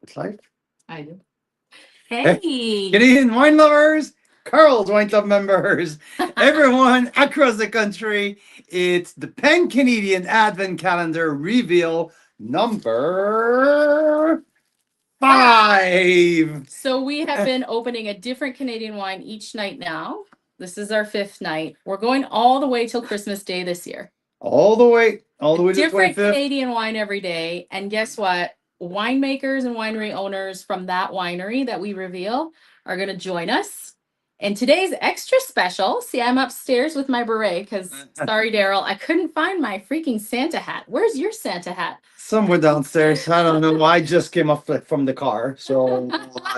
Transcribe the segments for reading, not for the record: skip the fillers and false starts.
It's live. I do. Hey, Hey. Canadian wine lovers, Carl's Wine Club members, everyone across the country. It's the Pan Canadian Advent Calendar reveal number five. So we have been opening a different Canadian wine each night now. This is our fifth night. We're going all the way till Christmas Day this year. All the A way to the different 25th. Canadian wine every day. And guess what? Winemakers and winery owners from that winery that we reveal are going to join us. And today's extra special. See, I'm upstairs with my beret because, sorry, Daryl, I couldn't find my freaking Santa hat. Where's your Santa hat? Somewhere downstairs. I don't know. I just came up from the car. So,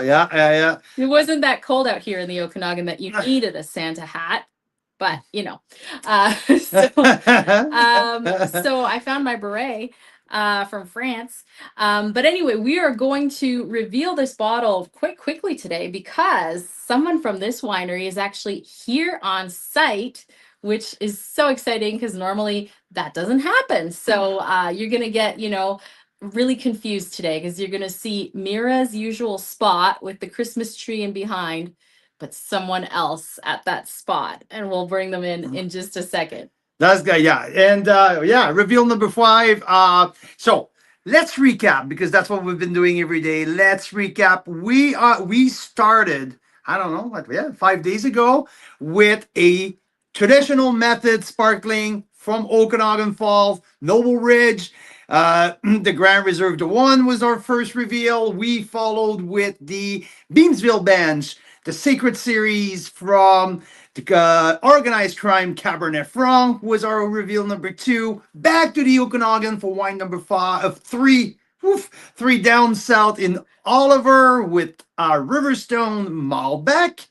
yeah. It wasn't that cold out here in the Okanagan that you needed a Santa hat, but so I found my beret from France. But anyway, we are going to reveal this bottle quite quickly today because someone from this winery is actually here on site, which is so exciting because normally that doesn't happen. So you're going to get, really confused today because you're going to see Mira's usual spot with the Christmas tree in behind, but someone else at that spot. And we'll bring them in just a second. That's good, yeah. And reveal number five. So let's recap because that's what we've been doing every day. Let's recap. We started, I don't know, 5 days ago with a traditional method sparkling from Okanagan Falls, Noble Ridge. The Grand Reserve de One was our first reveal. We followed with the Beamsville Bench, the Sacred Series from the Organized Crime Cabernet Franc was our reveal number two. Back to the Okanagan for wine number three down south in Oliver with Riverstone Malbec.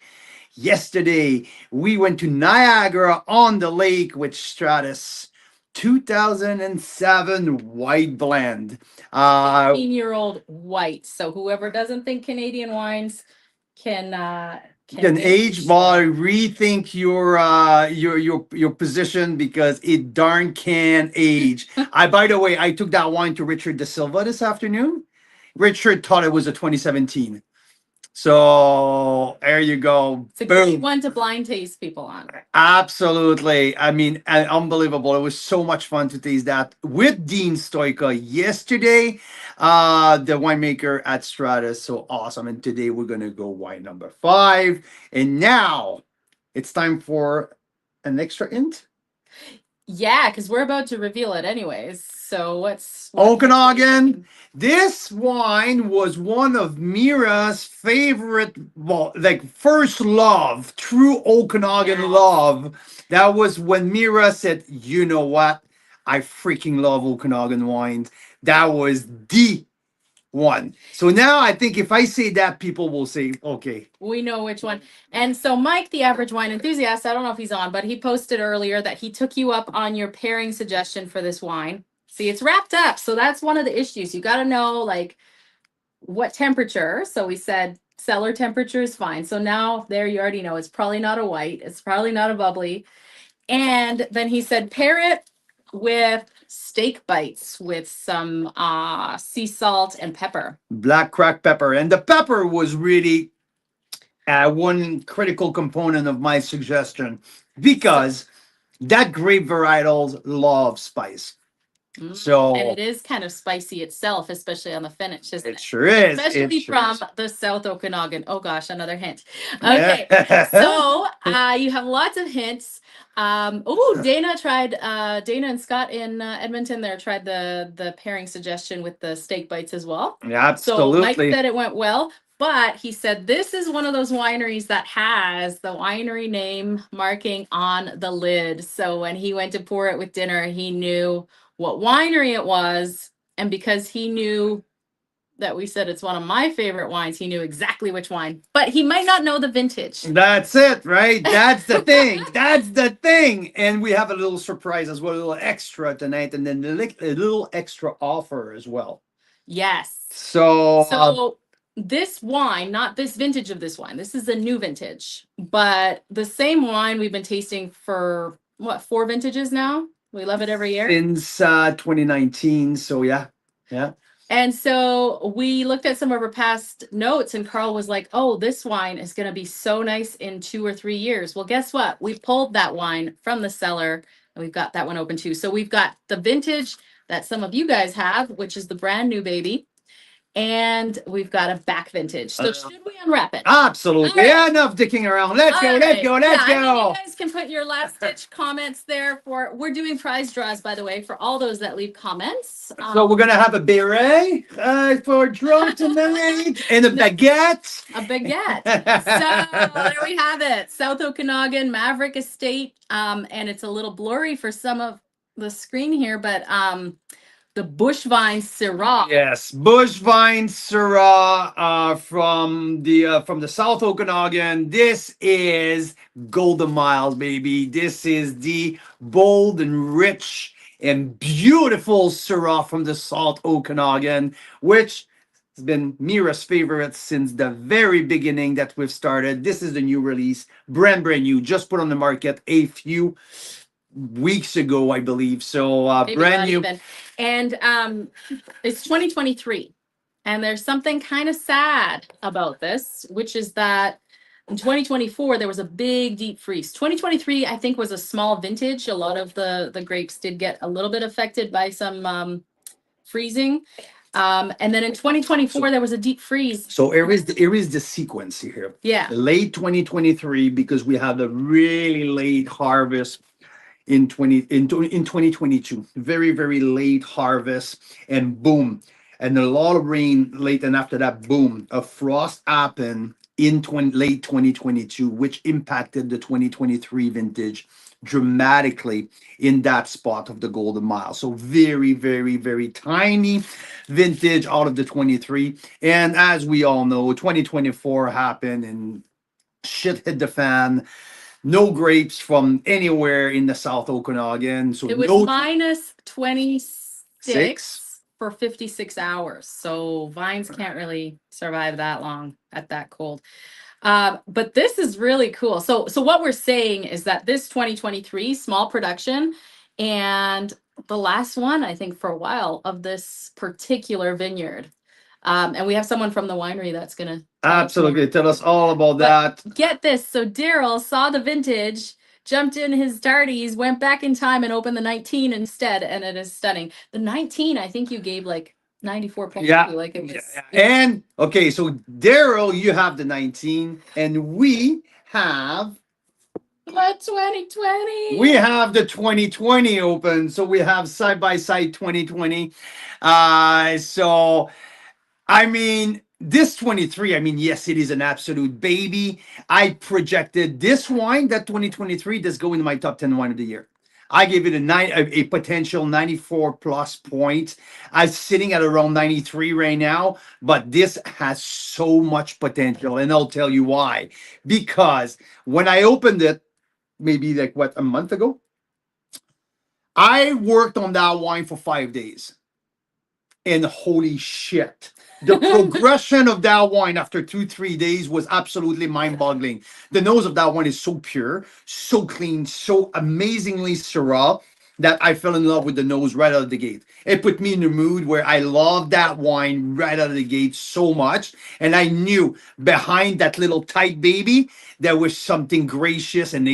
Yesterday, we went to Niagara on the lake with Stratus 2007 white blend. 18-year-old white. So whoever doesn't think Canadian wines can age bar rethink your position because it darn can age. By the way, I took that wine to Richard De Silva this afternoon. Richard thought it was a 2017. So there you go. It's a good one to blind taste people on. Absolutely. I mean, unbelievable. It was so much fun to taste that with Dean Stoika yesterday, the winemaker at Stratus. So awesome. And today we're going to go wine number five. And now it's time for an extra hint. Yeah, because we're about to reveal it anyways. So what's Okanagan? This wine was one of Mira's favorite, first love, true Okanagan love. That was when Mira said, you know what? I freaking love Okanagan wines. That was the one. So now I think if I say that, people will say, okay. We know which one. And so Mike, the average wine enthusiast, I don't know if he's on, but he posted earlier that he took you up on your pairing suggestion for this wine. See, it's wrapped up. So that's one of the issues. You got to know what temperature. So we said cellar temperature is fine. So now there you already know it's probably not a white. It's probably not a bubbly. And then he said pair it with steak bites with some sea salt and pepper. Black cracked pepper. And the pepper was really one critical component of my suggestion because that grape varietals love spice. So and it is kind of spicy itself, especially on the finish, isn't it? It sure is. Especially from the South Okanagan. Oh gosh, another hint. Okay, so you have lots of hints. Dana and Scott in Edmonton there tried the pairing suggestion with the steak bites as well. Yeah, absolutely. So Mike said it went well. But he said this is one of those wineries that has the winery name marking on the lid. So when he went to pour it with dinner, he knew what winery it was. And because he knew that we said it's one of my favorite wines, he knew exactly which wine. But he might not know the vintage. That's it, right? That's the thing. That's the thing. And we have a little surprise as well, a little extra tonight, and then a little extra offer as well. Yes. So this wine, not this vintage of this wine, this is a new vintage, but the same wine we've been tasting for 4 vintages now. We love it every year since 2019. So yeah. And so we looked at some of our past notes, and Carl was like, "Oh, this wine is going to be so nice in 2 or 3 years." Well, guess what? We pulled that wine from the cellar, and we've got that one open too. So we've got the vintage that some of you guys have, which is the brand new baby, and we've got a back vintage. So should we unwrap it? Absolutely. All right. Enough dicking around. Let's go. All Let's right. go. Let's Yeah, I mean, go. you guys can put your last ditch comments there. We're doing prize draws, by the way, for all those that leave comments. So we're gonna have a beret for a draw tonight and a baguette. A baguette. So there we have it. South Okanagan Maverick Estate. And it's a little blurry for some of the screen here, but the Bushvine Syrah. Yes, Bushvine Syrah from the South Okanagan. This is Golden Miles, baby. This is the bold and rich and beautiful Syrah from the South Okanagan, which has been Mira's favorite since the very beginning that we've started. This is the new release, brand new, just put on the market a few weeks ago, I believe. So brand new. Even. And it's 2023. And there's something kind of sad about this, which is that in 2024, there was a big deep freeze. 2023, I think, was a small vintage. A lot of the grapes did get a little bit affected by some freezing. And then in 2024, there was a deep freeze. So here is the sequence here. Yeah. Late 2023, because we had a really late harvest in 2022. Very, very late harvest, and boom. And a lot of rain late, and after that, boom, a frost happened in late 2022, which impacted the 2023 vintage dramatically in that spot of the Golden Mile. So very, very, very tiny vintage out of the 23. And as we all know, 2024 happened and shit hit the fan. No grapes from anywhere in the South Okanagan. So it was no minus 26 six. for 56 hours. So vines can't really survive that long at that cold. But this is really cool. So what we're saying is that this 2023 small production and the last one, I think, for a while of this particular vineyard. And we have someone from the winery that's gonna Absolutely tell us all about But that. get this. So Daryl saw the vintage, jumped in his darties, went back in time and opened the 19 instead, and it is stunning. The 19, I think you gave like 94.2. Yeah. Like it was, Yeah. And okay, so Daryl, you have the 19, and we have what 2020? We have the 2020 open, so we have side by side 2020. So I mean, this 23, I mean, yes, it is an absolute baby. I projected this wine, that 2023, that's going to my top 10 wine of the year. I gave it a potential 94 plus points. I'm sitting at around 93 right now, but this has so much potential, and I'll tell you why. Because when I opened it, maybe like a month ago, I worked on that wine for 5 days. And holy shit, the progression of that wine after 2-3 days was absolutely mind-boggling. The nose of that wine is so pure, so clean, so amazingly Syrah that I fell in love with the nose right out of the gate. It put me in the mood where I love that wine right out of the gate so much. And I knew behind that little tight baby, there was something gracious and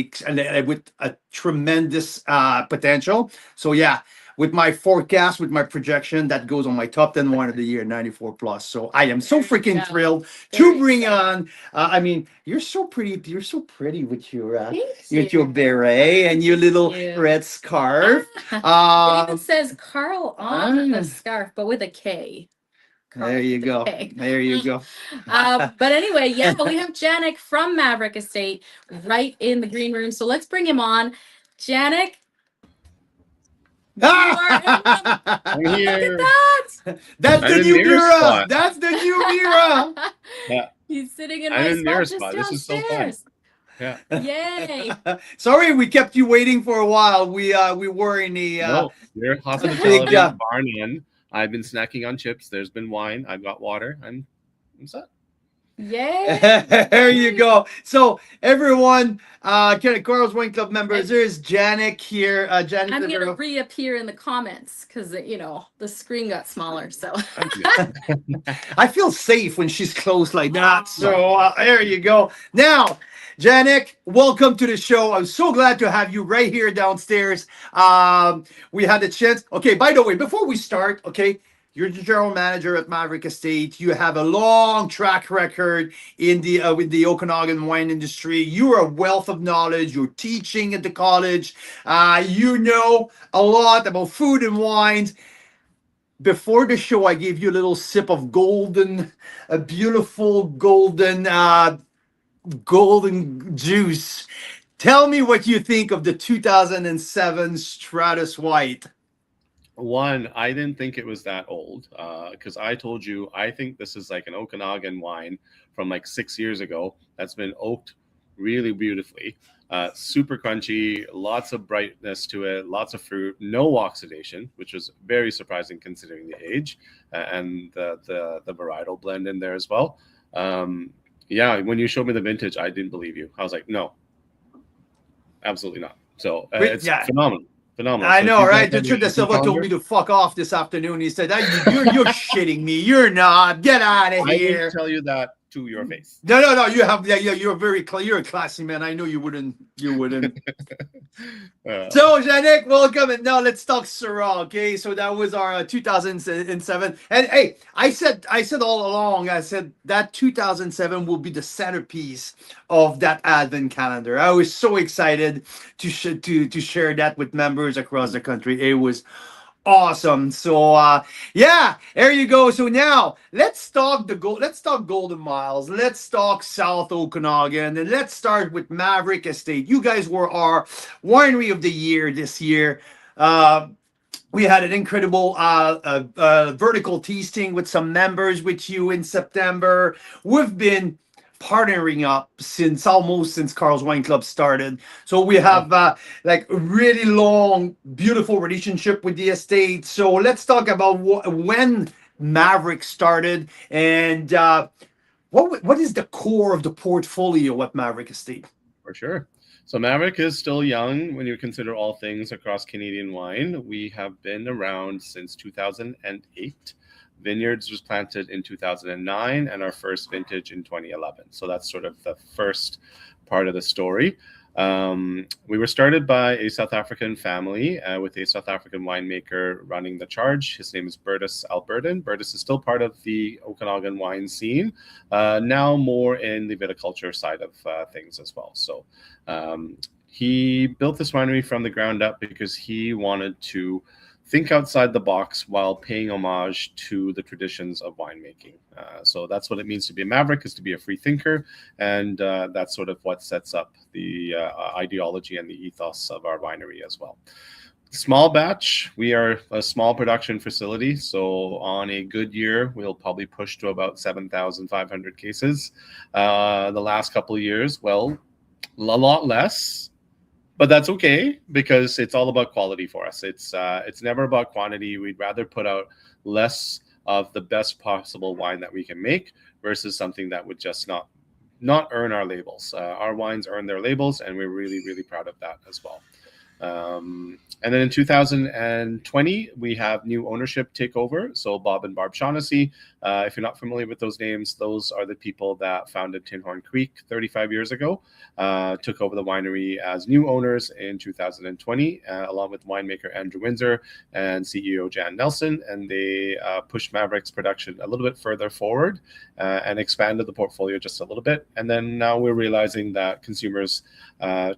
with a tremendous potential. So yeah, with my forecast, with my projection, that goes on my top 10 wine of the year, 94 plus. So I am so freaking thrilled to bring on. I mean, you're so pretty. You're so pretty with your beret and your little red scarf. It even says Carl on the scarf, but with a K. There you go. There you go. But anyway, yeah, we have Janik from Maverick Estate right in the green room. So let's bring him on. Janik. I'm here. Look at that. That's I'm the in new Mira's Mira. spot. That's the new Mira. Yeah. He's sitting in I'm my in spot Mira's just spot. This is so fun. downstairs. Yeah. Yay. Sorry, we kept you waiting for a while. We were in the No, your hospitality bar none. I've been snacking on chips. There's been wine. I've got water. I'm set. Yay! There you go. So everyone, Carl's Wine Club members, there's Janik here. Janik, I'm the gonna girl. reappear in the comments because the screen got smaller. So I feel safe when she's close like that. So there you go. Now, Janik, welcome to the show. I'm so glad to have you right here downstairs. We had a chance. Okay, by the way, before we start, okay, you're the general manager at Maverick Estate. You have a long track record in the with the Okanagan wine industry. You are a wealth of knowledge. You're teaching at the college. You know a lot about food and wines. Before the show, I gave you a little sip of a beautiful golden juice. Tell me what you think of the 2007 Stratus White. One, I didn't think it was that old because I told you I think this is like an Okanagan wine from like 6 years ago that's been oaked really beautifully. Super crunchy, lots of brightness to it, lots of fruit, no oxidation, which was very surprising considering the age and the varietal blend in there as well. Yeah, when you showed me the vintage, I didn't believe you. I was like, no, absolutely not. So it's Yeah. phenomenal. Phenomenal. I So if know, you guys right? have Richard your De Silva told calendar, me to fuck off this afternoon. He said, "You're shitting me. You're not. Get out of I didn't here." tell you that to your face. No. You have, yeah. You're you're a classy man. I know you wouldn't. You wouldn't. Uh, So, Janik, welcome. And now let's talk Syrah, okay? So that was our 2007. And hey, I said all along, I said that 2007 will be the centerpiece of that advent calendar. I was so excited to share that with members across the country. It was awesome. So yeah, there you go. So now let's talk Golden Miles. Let's talk South Okanagan, and let's start with Maverick Estate. You guys were our winery of the year this year. Uh, we had an incredible vertical tasting with some members with you in September. We've been partnering up since Carl's Wine Club started. So we have like a really long, beautiful relationship with the estate. So let's talk about when Maverick started and what is the core of the portfolio at Maverick Estate? for sure. So Maverick is still young when you consider all things across Canadian wine. We have been around since 2008. Vineyards was planted in 2009 and our first vintage in 2011. So that's sort of the first part of the story. We were started by a South African family with a South African winemaker running the charge. His name is Bertus Albertin. Bertus is still part of the Okanagan wine scene, now more in the viticulture side of things as well. So he built this winery from the ground up because he wanted to think outside the box while paying homage to the traditions of winemaking. So that's what it means to be a maverick, is to be a free thinker. And that's sort of what sets up the ideology and the ethos of our winery as well. Small batch, we are a small production facility. So on a good year, we'll probably push to about 7,500 cases. The last couple of years, well, a lot less. But that's okay because it's all about quality for us. It's never about quantity. We'd rather put out less of the best possible wine that we can make versus something that would just not earn our labels. Our wines earn their labels, and we're really, really proud of that as well. And then in 2020, we have new ownership takeover. So Bob and Barb Shaughnessy, if you're not familiar with those names, those are the people that founded Tinhorn Creek 35 years ago, took over the winery as new owners in 2020, along with winemaker Andrew Windsor and CEO Jan Nelson. And they pushed Maverick's production a little bit further forward and expanded the portfolio just a little bit. And then now we're realizing that consumers'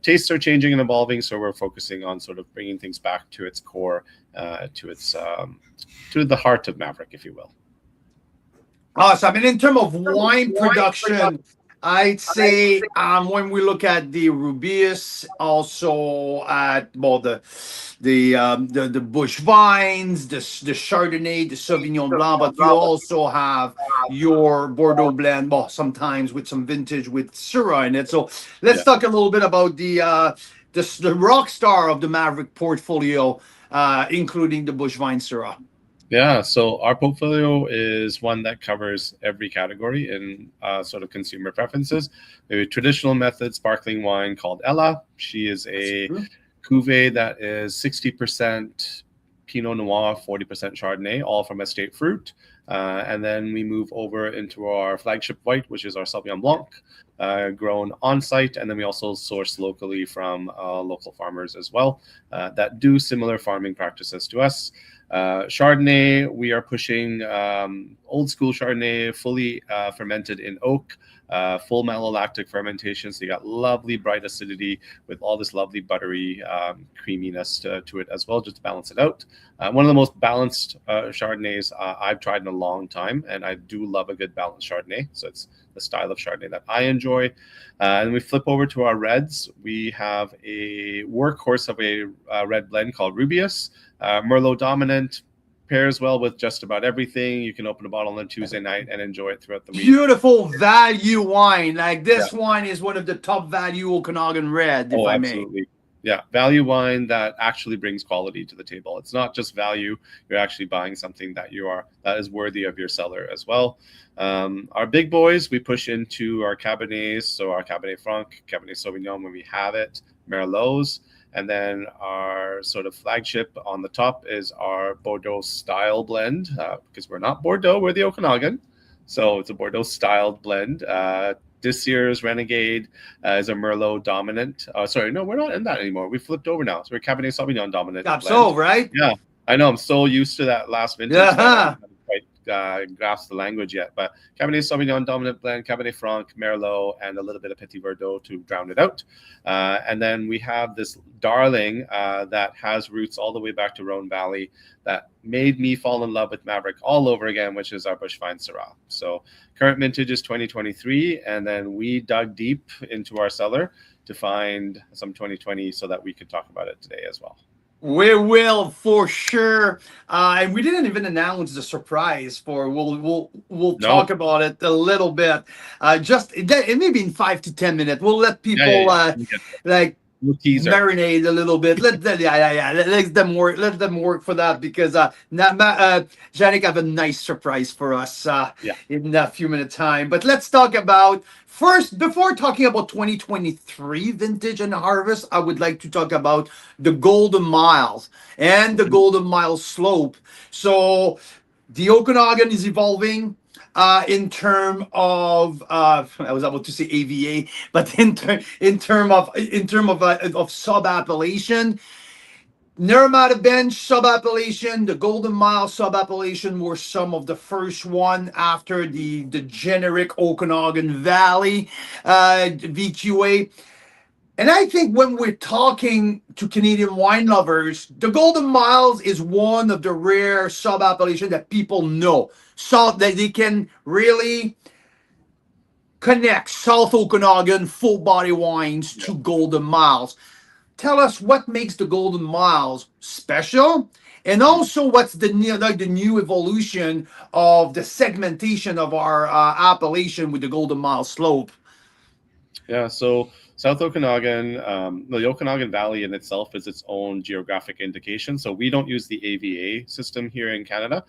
tastes are changing and evolving. So we're focusing on sort of bringing things back to its core, to the heart of Maverick, if you will. Awesome. And in terms of wine production, I'd say when we look at the Rubius, also at the Bush vines, the Chardonnay, the Sauvignon Blanc, but you also have your Bordeaux blend, well, sometimes with some vintage with Syrah in it. So let's talk a little bit about the rock star of the Maverick portfolio, including the Bush vine Syrah. Yeah, so our portfolio is one that covers every category in sort of consumer preferences. We have a traditional method sparkling wine called Ella. She is a cuvee that is 60% Pinot Noir, 40% Chardonnay, all from estate fruit. And then we move over into our flagship white, which is our Sauvignon Blanc, grown on site. And then we also source locally from local farmers as well that do similar farming practices to us. Chardonnay, we are pushing old school Chardonnay, fully fermented in oak, full malolactic fermentation. So you got lovely bright acidity with all this lovely buttery creaminess to it as well, just to balance it out. One of the most balanced Chardonnays I've tried in a long time, and I do love a good balanced Chardonnay. So it's the style of Chardonnay that I enjoy. And we flip over to our reds. We have a workhorse of a red blend called Rubius. Merlot dominant, pairs well with just about everything. You can open a bottle on a Tuesday night and enjoy it throughout the week. Beautiful value wine. Like this wine is one of the top value Okanagan red, if I absolutely. may. Yeah, value wine that actually brings quality to the table. It's not just value; you're actually buying something that is worthy of your cellar as well. Our big boys, we push into our Cabernets, so our Cabernet Franc, Cabernet Sauvignon when we have it, Merlots. And then our sort of flagship on the top is our Bordeaux style blend, because we're not Bordeaux, we're the Okanagan. So it's a Bordeaux styled blend. This year's Renegade is a Merlot dominant. Sorry, no, we're not in that anymore. We flipped over now. So we're Cabernet Sauvignon dominant. So, right? Yeah, I know. I'm so used to that last vintage. Yeah. Grasp the language yet, but Cabernet Sauvignon dominant blend, Cabernet Franc, Merlot, and a little bit of Petit Verdot to round it out. And then we have this darling that has roots all the way back to Rhone Valley that made me fall in love with Maverick all over again, which is our Bushvine Syrah. So current vintage is 2023, and then we dug deep into our cellar to find some 2020 so that we could talk about it today as well. We will for sure, and we didn't even announce the surprise for. We'll talk about it a little bit. Just it maybe in 5 to 10 minutes. We'll let people like marinate a little bit. Let them work. Let them work for that because Janik have a nice surprise for us in a few minutes time. But let's talk about. First, before talking about 2023 vintage and harvest, I would like to talk about the Golden Miles and the Golden Mile slope. So the Okanagan is evolving in term of I was about to say AVA, but in term of sub appellation. Naramata Bench sub-appellation, the Golden Mile sub-appellation were some of the first one after the generic Okanagan Valley VQA. And I think when we're talking to Canadian wine lovers, the Golden Miles is one of the rare sub-appellations that people know. So that they can really connect South Okanagan full body wines to Golden Miles. Tell us what makes the Golden Miles special, and also what's the new evolution of the segmentation of our appellation with the Golden Mile slope. Yeah, so South Okanagan, the Okanagan Valley in itself is its own geographic indication. So we don't use the AVA system here in Canada.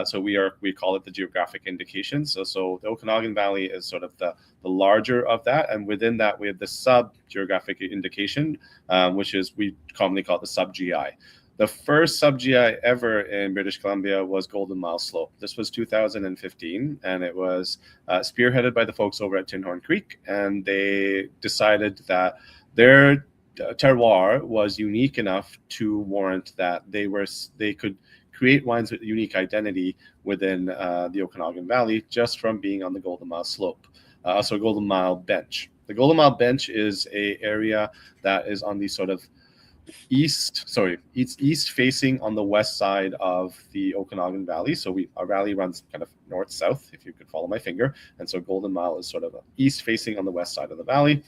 So we call it the geographic indication. So the Okanagan Valley is sort of the larger of that, and within that we have the sub geographic indication, which is we commonly call it the sub GI. The first sub GI ever in British Columbia was Golden Mile Slope. This was 2015, and it was spearheaded by the folks over at Tinhorn Creek, and they decided that their terroir was unique enough to warrant that they could create wines with unique identity within the Okanagan Valley just from being on the Golden Mile Slope. So Golden Mile Bench. The Golden Mile Bench is a area that is on the sort of east facing on the west side of the Okanagan Valley. So our valley runs kind of north-south, if you could follow my finger. And so Golden Mile is sort of east facing on the west side of the valley,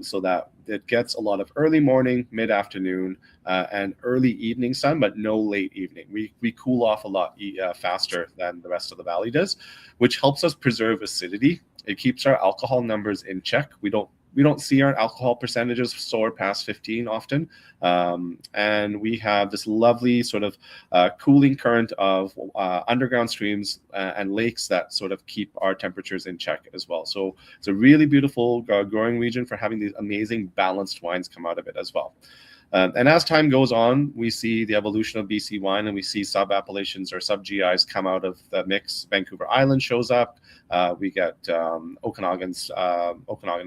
so that it gets a lot of early morning, mid-afternoon, and early evening sun, but no late evening. We cool off a lot faster than the rest of the valley does, which helps us preserve acidity. It keeps our alcohol numbers in check. We don't we don't see our alcohol percentages soar past 15 often. And we have this lovely sort of cooling current of underground streams and lakes that sort of keep our temperatures in check as well. So it's a really beautiful growing region for having these amazing balanced wines come out of it as well. And as time goes on, we see the evolution of BC wine, and we see sub-appellations or sub-GIs come out of the mix. Vancouver Island shows up. We get Okanagan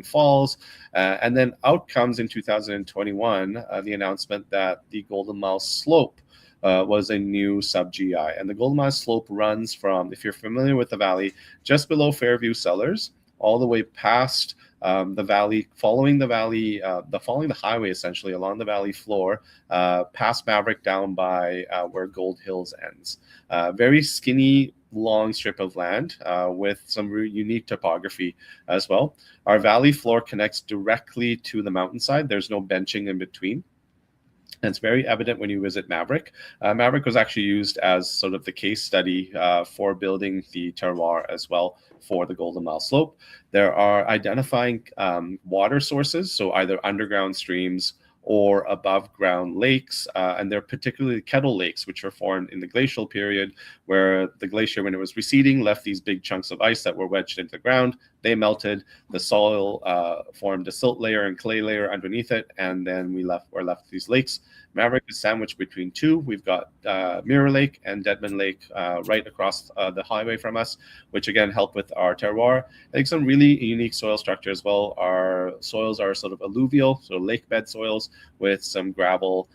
Falls. And then out comes in 2021 the announcement that the Golden Mile Slope was a new sub-GI. And the Golden Mile Slope runs from, if you're familiar with the valley, just below Fairview Cellars, all the way past the valley, following the highway essentially along the valley floor, past Maverick down by where Gold Hills ends. Very skinny, long strip of land with some unique topography as well. Our valley floor connects directly to the mountainside. There's no benching in between. And it's very evident when you visit Maverick. Maverick was actually used as sort of the case study for building the terroir as well for the Golden Mile Slope. There are identifying water sources, so either underground streams or above ground lakes, and they're particularly kettle lakes, which were formed in the glacial period, where the glacier, when it was receding, left these big chunks of ice that were wedged into the ground. They melted, the soil formed a silt layer and clay layer underneath it, and then we're left with these lakes. Maverick is sandwiched between two. We've got Mira Lake and Deadman Lake right across the highway from us, which again help with our terroir. I think some really unique soil structure as well. Our soils are sort of alluvial, so lake bed soils with some gravel,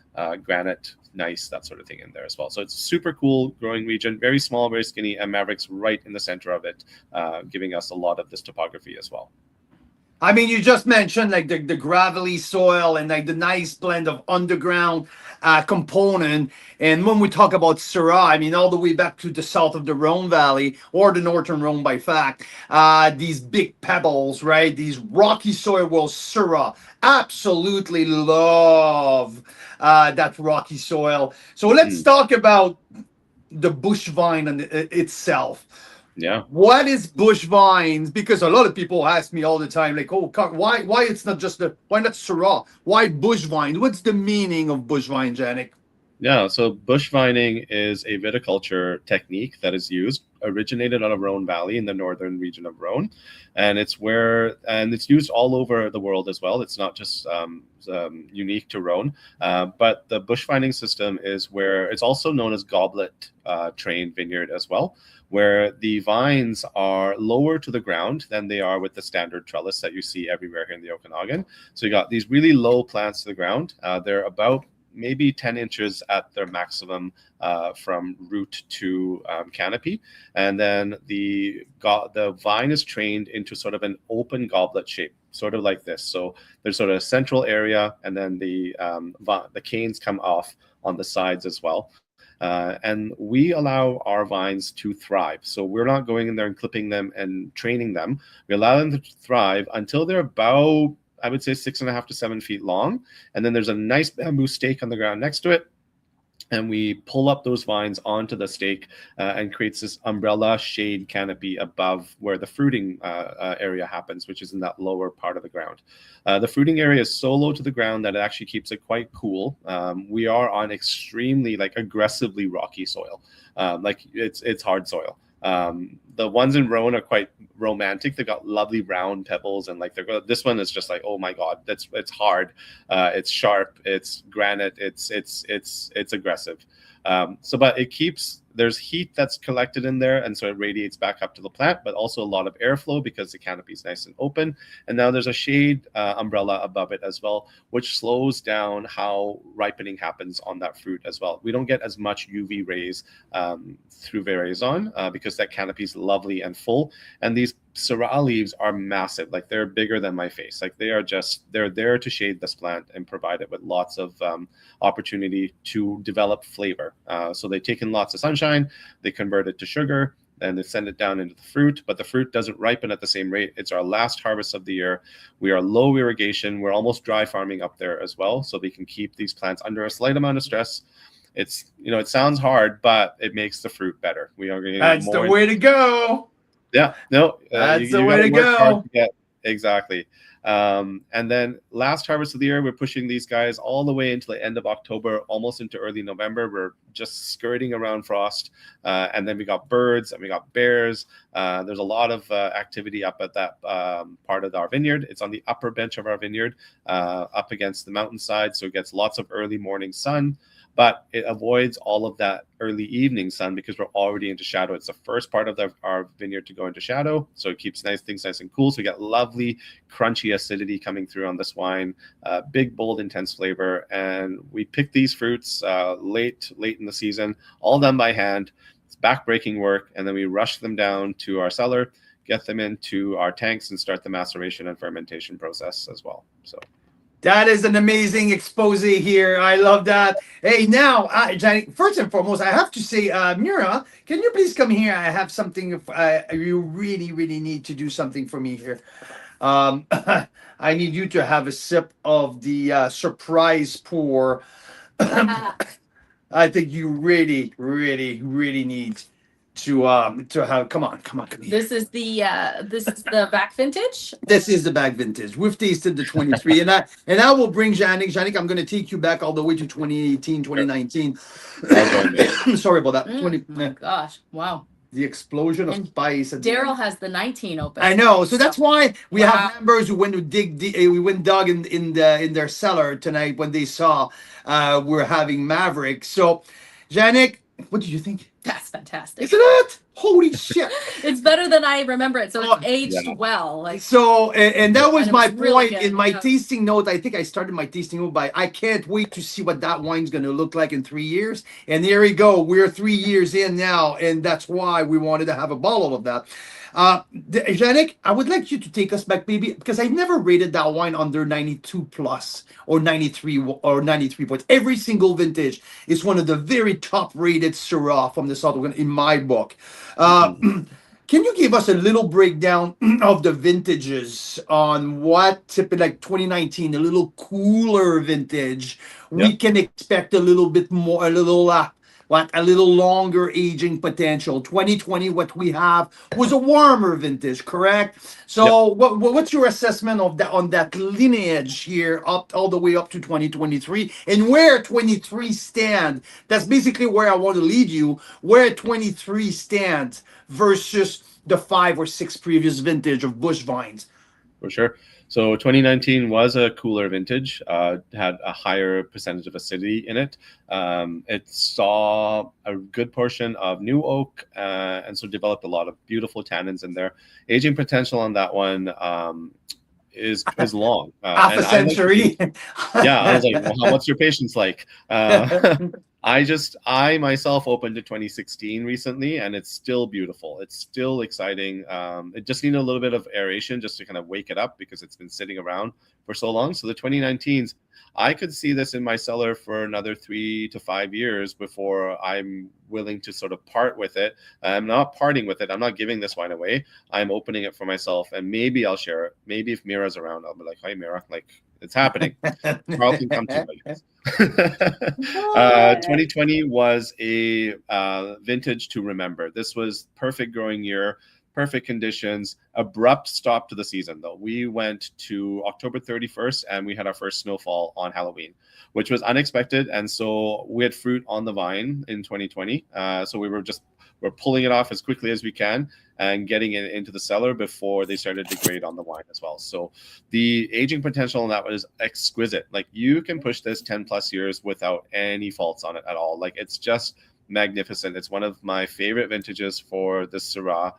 granite, gneiss, that sort of thing in there as well. So it's a super cool growing region, very small, very skinny, and Maverick's right in the center of it, giving us a lot of this topography as well. I mean, you just mentioned like the gravelly soil and like the nice blend of underground component. And when we talk about Syrah, I mean, all the way back to the south of the Rhone Valley or the northern Rhone by fact, these big pebbles, right? These rocky soil, well, Syrah absolutely love that rocky soil. So let's talk about the bush vine itself. Yeah. What is bush vines? Because a lot of people ask me all the time, like, oh, why it's not just why not Syrah? Why bush vine? What's the meaning of bush vine, Janik? Yeah, so bush vining is a viticulture technique that is used, originated out of Rhone Valley in the northern region of Rhone, and it's used all over the world as well. It's not just unique to Rhone, but the bush vining system is where it's also known as goblet trained vineyard as well, where the vines are lower to the ground than they are with the standard trellis that you see everywhere here in the Okanagan. So you got these really low plants to the ground. They're about maybe 10 inches at their maximum from root to canopy. And then the vine is trained into sort of an open goblet shape, sort of like this. So there's sort of a central area, and then the canes come off on the sides as well. And we allow our vines to thrive. So we're not going in there and clipping them and training them. We allow them to thrive until they're about, I would say, 6.5 to 7 feet long. And then there's a nice bamboo stake on the ground next to it. And we pull up those vines onto the stake and creates this umbrella shade canopy above where the fruiting area happens, which is in that lower part of the ground. The fruiting area is so low to the ground that it actually keeps it quite cool. We are on extremely aggressively rocky soil. It's hard soil. The ones in Rhone are quite romantic. They've got lovely round pebbles, and this one is just like, oh my god, it's hard, it's sharp, it's granite, it's aggressive. But it keeps, there's heat that's collected in there, and so it radiates back up to the plant, but also a lot of airflow because the canopy is nice and open. And now there's a shade umbrella above it as well, which slows down how ripening happens on that fruit as well. We don't get as much UV rays through veraison because that canopy is lovely and full. And these Syrah leaves are massive. They're bigger than my face. They're there to shade this plant and provide it with lots of opportunity to develop flavor. So they take in lots of sunshine, they convert it to sugar, and they send it down into the fruit, but the fruit doesn't ripen at the same rate. It's our last harvest of the year. We are low irrigation. We're almost dry farming up there as well, so we can keep these plants under a slight amount of stress. It's, it sounds hard, but it makes the fruit better. We are going to That's the way to go. Yeah, no, that's the way to go. Exactly. And then last harvest of the year, we're pushing these guys all the way into the end of October, almost into early November. We're just skirting around frost. And then we got birds and we got bears. There's a lot of activity up at that part of our vineyard. It's on the upper bench of our vineyard, up against the mountainside. So it gets lots of early morning sun, but it avoids all of that early evening sun because we're already into shadow. It's the first part of our vineyard to go into shadow. So it keeps things nice and cool. So you get lovely, crunchy acidity coming through on this wine, big, bold, intense flavor. And we pick these fruits late in the season, all done by hand. It's back-breaking work. And then we rush them down to our cellar, get them into our tanks, and start the maceration and fermentation process as well. So that is an amazing expose here. I love that. Hey, now, Johnny, first and foremost, I have to say, Mira, can you please come here? I have something. You really, really need to do something for me here. I need you to have a sip of the surprise pour. I think you really, really, really need to have. Come on, come here. This is the back vintage. This is the back vintage. We've tasted the 23, and I will bring Janik. Janik, I'm going to take you back all the way to 2018, 2019. Sorry about that. My gosh, wow. The explosion of spice. Daryl has the 19 open. I know, so that's why we have members who went to dug in their cellar tonight when they saw we're having Maverick. So, Janik, what did you think? That's fantastic. Isn't it? Holy shit! It's better than I remember it, so it's aged well. Like so, and that was my really point in my tasting note. I think I started my tasting note by I can't wait to see what that wine's going to look like in 3 years. And there we go. We're 3 years in now, and that's why we wanted to have a bottle of that. Janik, I would like you to take us back, baby, because I never rated that wine under 92 plus or 93 points. Every single vintage is one of the very top rated Syrah from the South in my book. Can you give us a little breakdown of the vintages on what typically like 2019, a little cooler vintage? We can expect a little bit more, a little longer aging potential. 2020, what we have was a warmer vintage, correct? So what's your assessment of that on that lineage here up all the way up to 2023 and where 23 stand? That's basically where I want to lead you, where 23 stands versus the 5 or 6 previous vintage of bush vines. For sure. So 2019 was a cooler vintage, had a higher percentage of acidity in it. It saw a good portion of new oak, and so developed a lot of beautiful tannins in there. Aging potential on that one is long. Half a century. I was like, well, what's your patience like? I myself opened to 2016 recently, and it's still beautiful. It's still exciting. It just needed a little bit of aeration just to kind of wake it up because it's been sitting around for so long. So the 2019s, I could see this in my cellar for another 3 to 5 years before I'm willing to sort of part with it. I'm not parting with it. I'm not giving this wine away. I'm opening it for myself, and maybe I'll share it. Maybe if Mira's around, I'll be like, "Hi, Mira, like it's happening." Carl can come to me. 2020 was a vintage to remember. This was perfect growing year, perfect conditions, abrupt stop to the season though. We went to October 31st and we had our first snowfall on Halloween, which was unexpected. And so we had fruit on the vine in 2020. So we're pulling it off as quickly as we can and getting it into the cellar before they started to degrade on the wine as well. So the aging potential on that was exquisite. Like you can push this 10 plus years without any faults on it at all. Like it's just magnificent. It's one of my favorite vintages for the Syrah.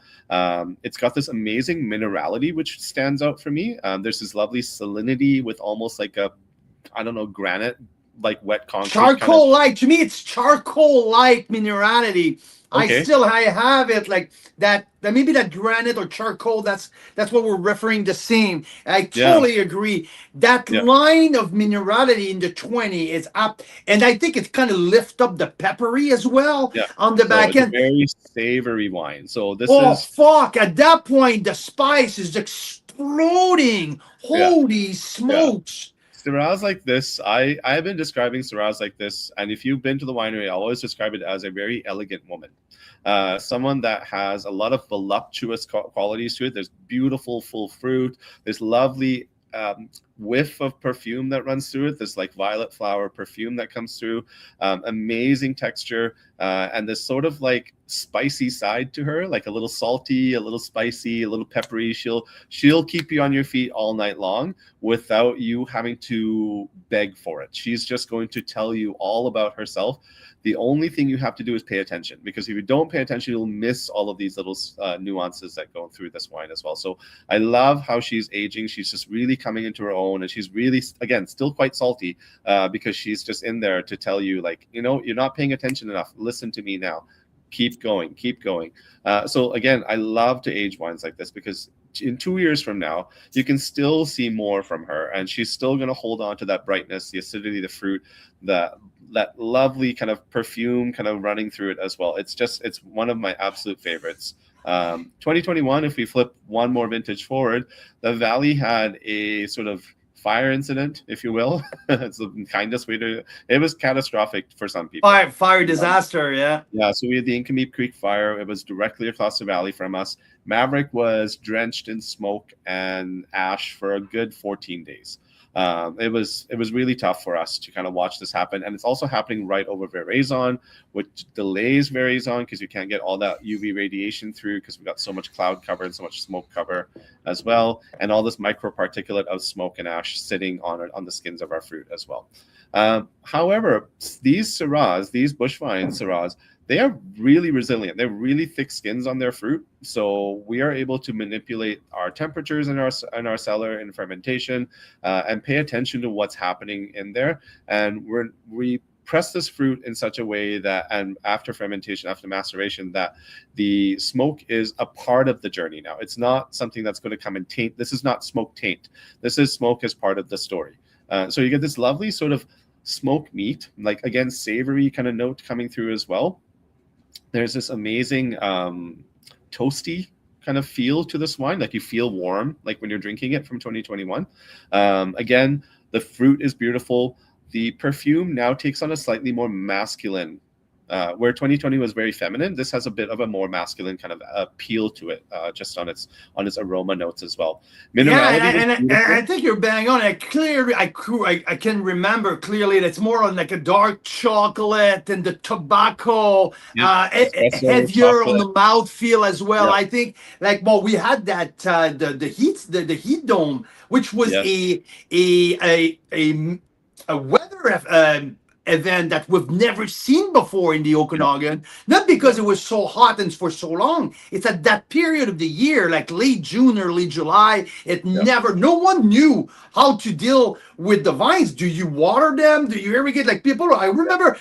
It's got this amazing minerality, which stands out for me. There's this lovely salinity with almost like a, I don't know, granite, like wet concrete. Charcoal-like. To me, it's charcoal-like minerality. Okay. I have it like that maybe that granite or charcoal, that's what we're referring the same. I totally agree. That line of minerality in the 20 is up, and I think it's kind of lift up the peppery as well on the back end. Very savory wine. So this at that point the spice is exploding. Holy smokes. Syrahs like this, I've been describing Syrahs like this, and if you've been to the winery, I always describe it as a very elegant woman, someone that has a lot of voluptuous qualities to it. There's beautiful full fruit. There's lovely whiff of perfume that runs through it. This like violet flower perfume that comes through. Amazing texture, and this sort of like spicy side to her, like a little salty, a little spicy, a little peppery. She'll keep you on your feet all night long without you having to beg for it. She's just going to tell you all about herself. The only thing you have to do is pay attention, because if you don't pay attention, you'll miss all of these little nuances that go through this wine as well. So I love how she's aging. She's just really coming into her own, and she's really, again, still quite salty, because she's just in there to tell you, like, you know, you're not paying attention enough. Listen to me now. Keep going, keep going. So again, I love to age wines like this, because in 2 years from now, you can still see more from her, and she's still going to hold on to that brightness, the acidity, the fruit, that lovely kind of perfume kind of running through it as well. It's one of my absolute favorites. 2021, if we flip one more vintage forward, the Valley had a sort of fire incident, if you will. It's the kindest way to. It was catastrophic for some people. Fire disaster, yeah. Yeah, so we had the Incomeep Creek fire. It was directly across the valley from us. Maverick was drenched in smoke and ash for a good 14 days. It was really tough for us to kind of watch this happen, and it's also happening right over Veraison, which delays Veraison because you can't get all that UV radiation through, because we've got so much cloud cover and so much smoke cover as well, and all this microparticulate of smoke and ash sitting on the skins of our fruit as well. However, these Syrahs, these bush vine Syrahs, they are really resilient. They're really thick skins on their fruit, so we are able to manipulate our temperatures in our cellar in fermentation, and pay attention to what's happening in there. And we press this fruit in such a way that, and after fermentation, after maceration, that the smoke is a part of the journey now. It's not something that's going to come and taint. This is not smoke taint. This is smoke as part of the story. So you get this lovely sort of smoked meat, like, again, savory kind of note coming through as well. There's this amazing toasty kind of feel to this wine, like you feel warm, like when you're drinking it from 2021. Again, the fruit is beautiful. The perfume now takes on a slightly more masculine, where 2020 was very feminine. This has a bit of a more masculine kind of appeal to it, just on its aroma notes as well. Minerality, and I think you're bang on. I can remember clearly that it's more on like a dark chocolate, and the tobacco, heavier on the mouth feel as well. Yeah. I think, like, well, we had that the heat dome, which was a weather event that we've never seen before in the Okanagan, not because it was so hot and for so long. It's at that period of the year, like late June, early July. No one knew how to deal with the vines. Do you water them? Do you ever get, like, people? I remember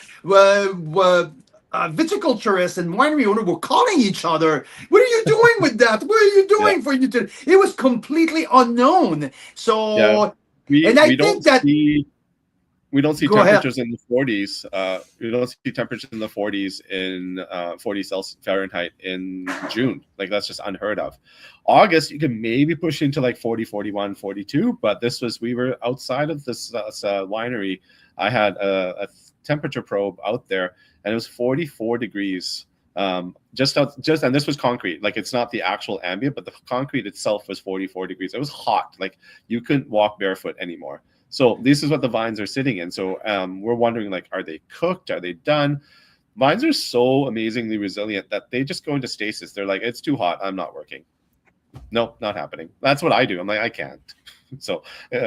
viticulturists and winery owners were calling each other. What are you doing with that? What are you doing for you to? It was completely unknown. So, we don't see temperatures in the 40s. We don't see temperatures in the 40s in 40 Celsius Fahrenheit in June. Like, that's just unheard of. August, you can maybe push into like 40, 41, 42. But we were outside of this winery. I had a temperature probe out there, and it was 44 degrees. And this was concrete. Like, it's not the actual ambient, but the concrete itself was 44 degrees. It was hot. Like, you couldn't walk barefoot anymore. So this is what the vines are sitting in. So we're wondering, like, are they cooked? Are they done? Vines are so amazingly resilient that they just go into stasis. They're like, it's too hot. I'm not working. Nope, not happening. That's what I do. I'm like, I can't. So they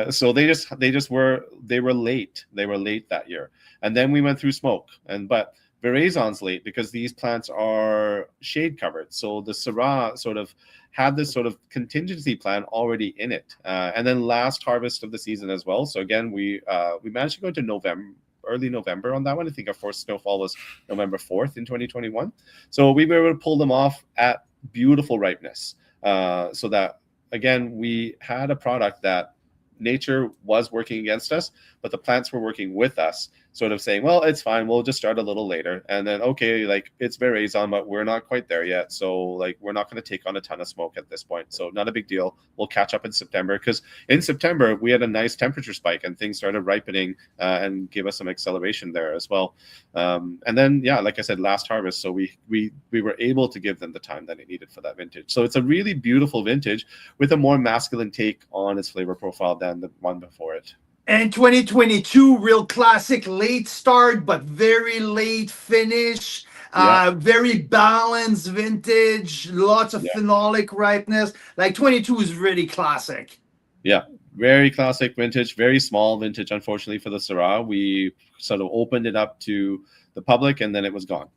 were late. They were late that year. And then we went through smoke. But Veraison's late because these plants are shade covered. So the Syrah sort of had this sort of contingency plan already in it. And then last harvest of the season as well. So again, we managed to go into early November on that one. I think our first snowfall was November 4th in 2021. So we were able to pull them off at beautiful ripeness. So that, again, we had a product that nature was working against us, but the plants were working with us. sort of saying, well, it's fine, we'll just start a little later. And then, okay, like it's Veraison, but we're not quite there yet. So like we're not going to take on a ton of smoke at this point. So not a big deal. We'll catch up in September, because in September we had a nice temperature spike and things started ripening and give us some acceleration there as well. And then, yeah, like I said, last harvest, so we were able to give them the time that it needed for that vintage. So it's a really beautiful vintage with a more masculine take on its flavor profile than the one before it. And 2022, real classic, late start, but very late finish. Yeah. Very balanced vintage, lots of Yeah. phenolic ripeness. Like 22 is really classic. Yeah, very classic vintage, very small vintage, unfortunately, for the Syrah. We sort of opened it up to the public and then it was gone.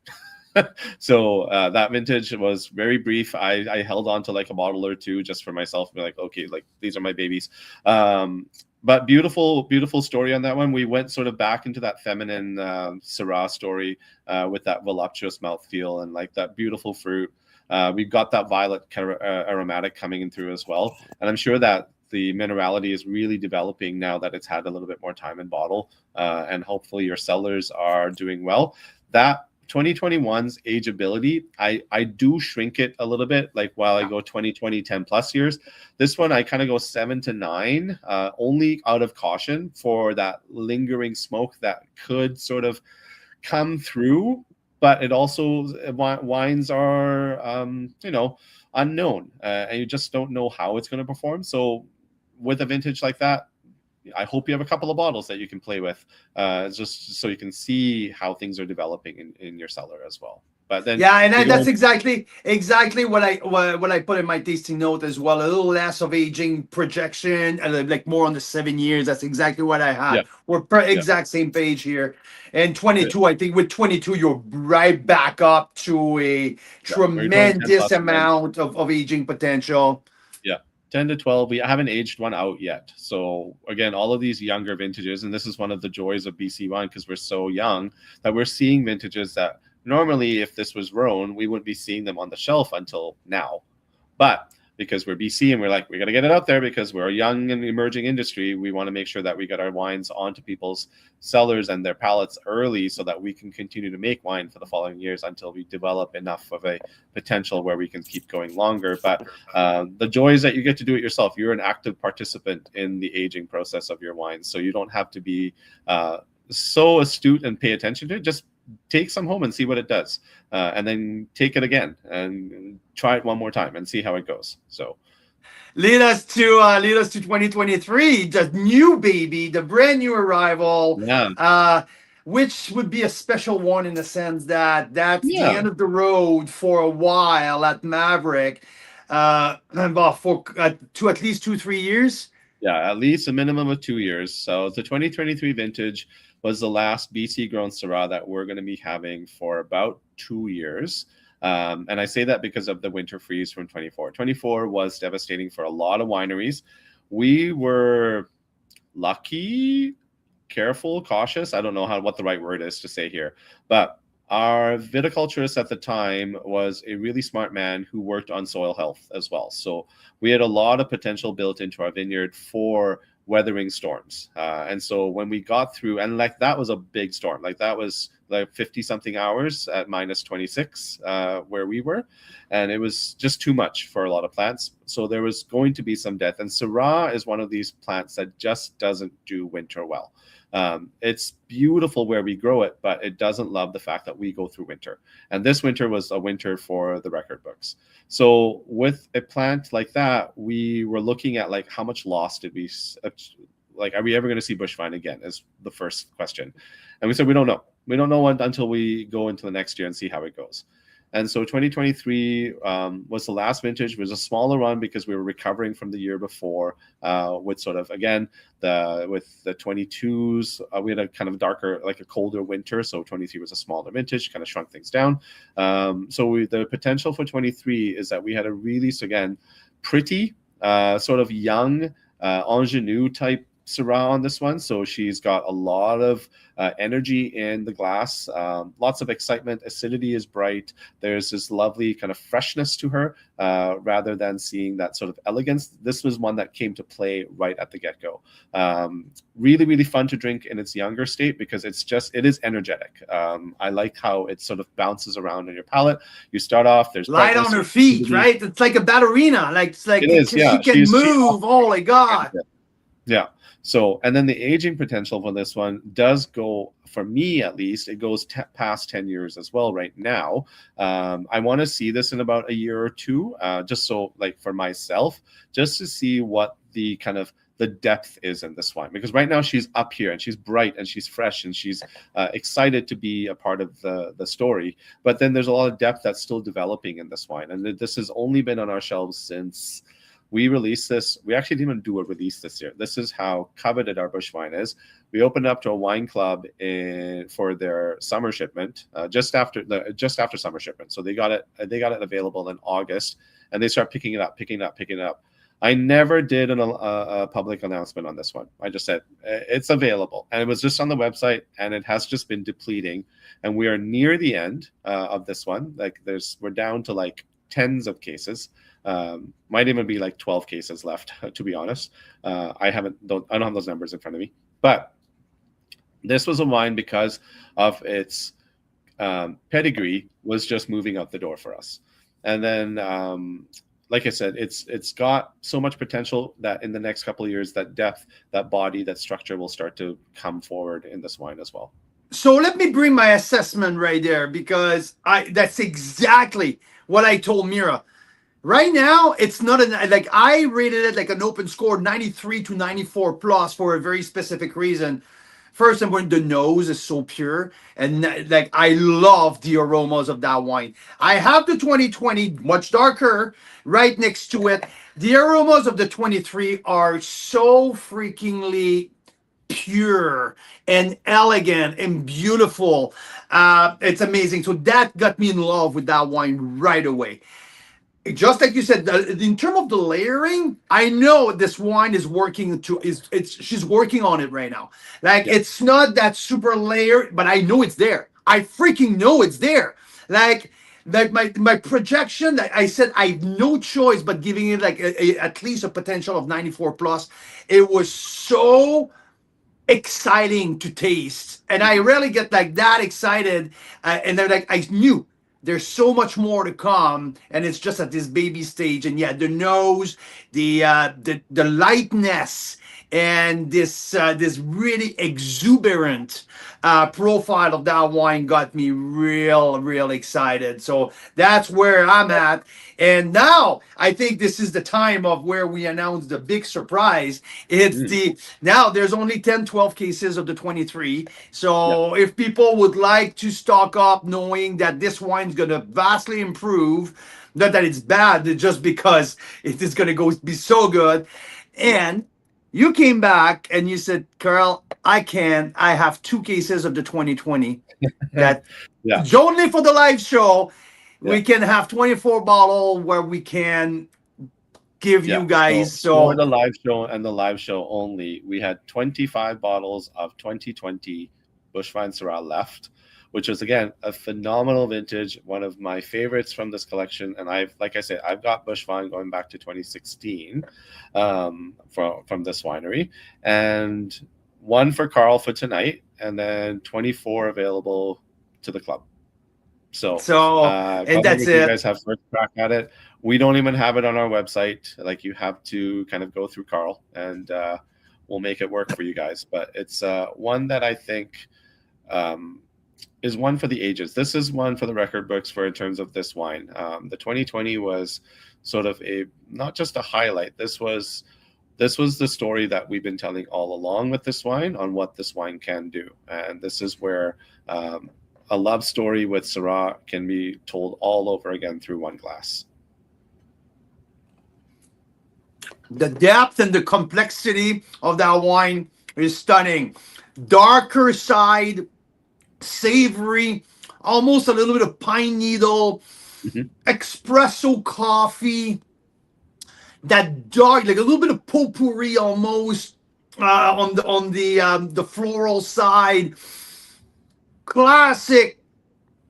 So that vintage was very brief. I held on to like a bottle or two just for myself and be like, okay, like these are my babies. But beautiful story on that one. We went sort of back into that feminine Syrah story with that voluptuous mouthfeel and like that beautiful fruit. We've got that violet aromatic coming in through as well. And I'm sure that the minerality is really developing now that it's had a little bit more time in bottle. And hopefully your cellars are doing well. That 2021's ageability, I do shrink it a little bit, like while I go 2020 10 plus years. This one I kind of go 7 to 9, only out of caution for that lingering smoke that could sort of come through. But it also, wines are unknown, and you just don't know how it's going to perform. So with a vintage like that, I hope you have a couple of bottles that you can play with, just so you can see how things are developing in your cellar as well. But then, yeah, and that's exactly what I put in my tasting note as well. A little less of aging projection, like more on the 7 years. That's exactly what I had. Yeah. We're exact same page here. And 22, I think with 22, you're right back up to a tremendous amount of aging potential. Yeah. 10 to 12, we haven't aged one out yet. So again, all of these younger vintages, and this is one of the joys of BC wine, because we're so young, that we're seeing vintages that normally, if this was Rhone, we wouldn't be seeing them on the shelf until now. But because we're BC and we're like, we got to get it out there because we're a young and emerging industry, we want to make sure that we get our wines onto people's cellars and their palates early so that we can continue to make wine for the following years until we develop enough of a potential where we can keep going longer. But the joy is that you get to do it yourself. You're an active participant in the aging process of your wines. So you don't have to be so astute and pay attention to it. Just take some home and see what it does, and then take it again and try it one more time and see how it goes. So lead us to 2023, the new baby, the brand new arrival. Yeah. Which would be a special one in the sense that that's the end of the road for a while at Maverick, for to at least 2-3 years. Yeah, at least a minimum of 2 years. So the 2023 vintage was the last BC grown Syrah that we're going to be having for about 2 years. And I say that because of the winter freeze from 24. 24 was devastating for a lot of wineries. We were lucky, careful, cautious. I don't know what the right word is to say here, but our viticulturist at the time was a really smart man who worked on soil health as well. So we had a lot of potential built into our vineyard for weathering storms. And so when we got through, and like that was a big storm, like that was like 50 something hours at minus 26 where we were. And it was just too much for a lot of plants. So there was going to be some death. And Syrah is one of these plants that just doesn't do winter well. It's beautiful where we grow it, but it doesn't love the fact that we go through winter. And this winter was a winter for the record books. So with a plant like that, we were looking at like how much loss did we, like, are we ever going to see bush vine again is the first question. And we said, we don't know. We don't know until we go into the next year and see how it goes. And so 2023 was the last vintage. It was a smaller run because we were recovering from the year before with sort of, again, with the 22s, we had a kind of darker, like a colder winter. So 23 was a smaller vintage, kind of shrunk things down. So the potential for 23 is that we had a really, so again, pretty sort of young ingenue type Syrah on this one, so she's got a lot of energy in the glass, lots of excitement. Acidity is bright. There's this lovely kind of freshness to her, rather than seeing that sort of elegance. This was one that came to play right at the get-go. Really, really fun to drink in its younger state because it is energetic. I like how it sort of bounces around in your palate. You start off, there's Light on her feet, right? It's like a ballerina. Like it's like it is, she can move. Oh my God. Yeah. So, and then the aging potential for this one does go, for me at least, it goes past 10 years as well right now. I want to see this in about a year or two, just so, like, for myself, just to see what the kind of the depth is in this wine. Because right now she's up here and she's bright and she's fresh and she's excited to be a part of the story. But then there's a lot of depth that's still developing in this wine. And this has only been on our shelves since we released this. We actually didn't even do a release this year. This is how coveted our bush wine is. We opened up to a wine club for their summer shipment, just after summer shipment. So they got it available in August, and they start picking it up. I never did a public announcement on this one. I just said it's available, and it was just on the website, and it has just been depleting. And we are near the end of this one. Like we're down to like tens of cases. Might even be like 12 cases left, to be honest. I don't have those numbers in front of me, but this was a wine because of its pedigree was just moving out the door for us. And then, like I said, it's got so much potential that in the next couple of years, that depth, that body, that structure will start to come forward in this wine as well. So let me bring my assessment right there, because that's exactly what I told Mira. Right now, it's not like I rated it like an open score 93 to 94 plus for a very specific reason. First, and when the nose is so pure, and like I love the aromas of that wine. I have the 2020, much darker, right next to it. The aromas of the 23 are so freakingly pure and elegant and beautiful. It's amazing. So that got me in love with that wine right away. Just like you said, in terms of the layering, I know this wine is working she's working on it right now. Like It's not that super layered, but I know it's there. I freaking know it's there. Like my projection, I said I have no choice but giving it like at least a potential of 94 plus. It was so exciting to taste, and I rarely get like that excited. And then like I knew there's so much more to come, and it's just at this baby stage. And yeah, the nose, the lightness, and this really exuberant profile of that wine got me real excited. So that's where I'm at. And now I think this is the time of where we announce the big surprise. Now there's only 10, 12 cases of the 23. So if people would like to stock up knowing that this wine's going to vastly improve, not that it's bad, just because it is going to be so good. And you came back and you said, Carl, I have 2 cases of the 2020 that only for the live show. We can have 24 bottle where we can give you guys. So for the live show and the live show only, we had 25 bottles of 2020 Bushvine Syrah left, which was, again, a phenomenal vintage, one of my favorites from this collection. And like I said, I've got Bushvine going back to 2016 from this winery, and 1 for Carl for tonight, and then 24 available to the club. So and that's it. You guys have first crack at it. We don't even have it on our website. Like, you have to kind of go through Carl, and we'll make it work for you guys. But it's one that I think is one for the ages. This is one for the record books in terms of this wine. The 2020 was sort of not just a highlight. This was the story that we've been telling all along with this wine on what this wine can do. And this is where a love story with Syrah can be told all over again through one glass. The depth and the complexity of that wine is stunning. Darker side, savory, almost a little bit of pine needle, espresso coffee, that dark, like a little bit of potpourri almost, on the floral side. Classic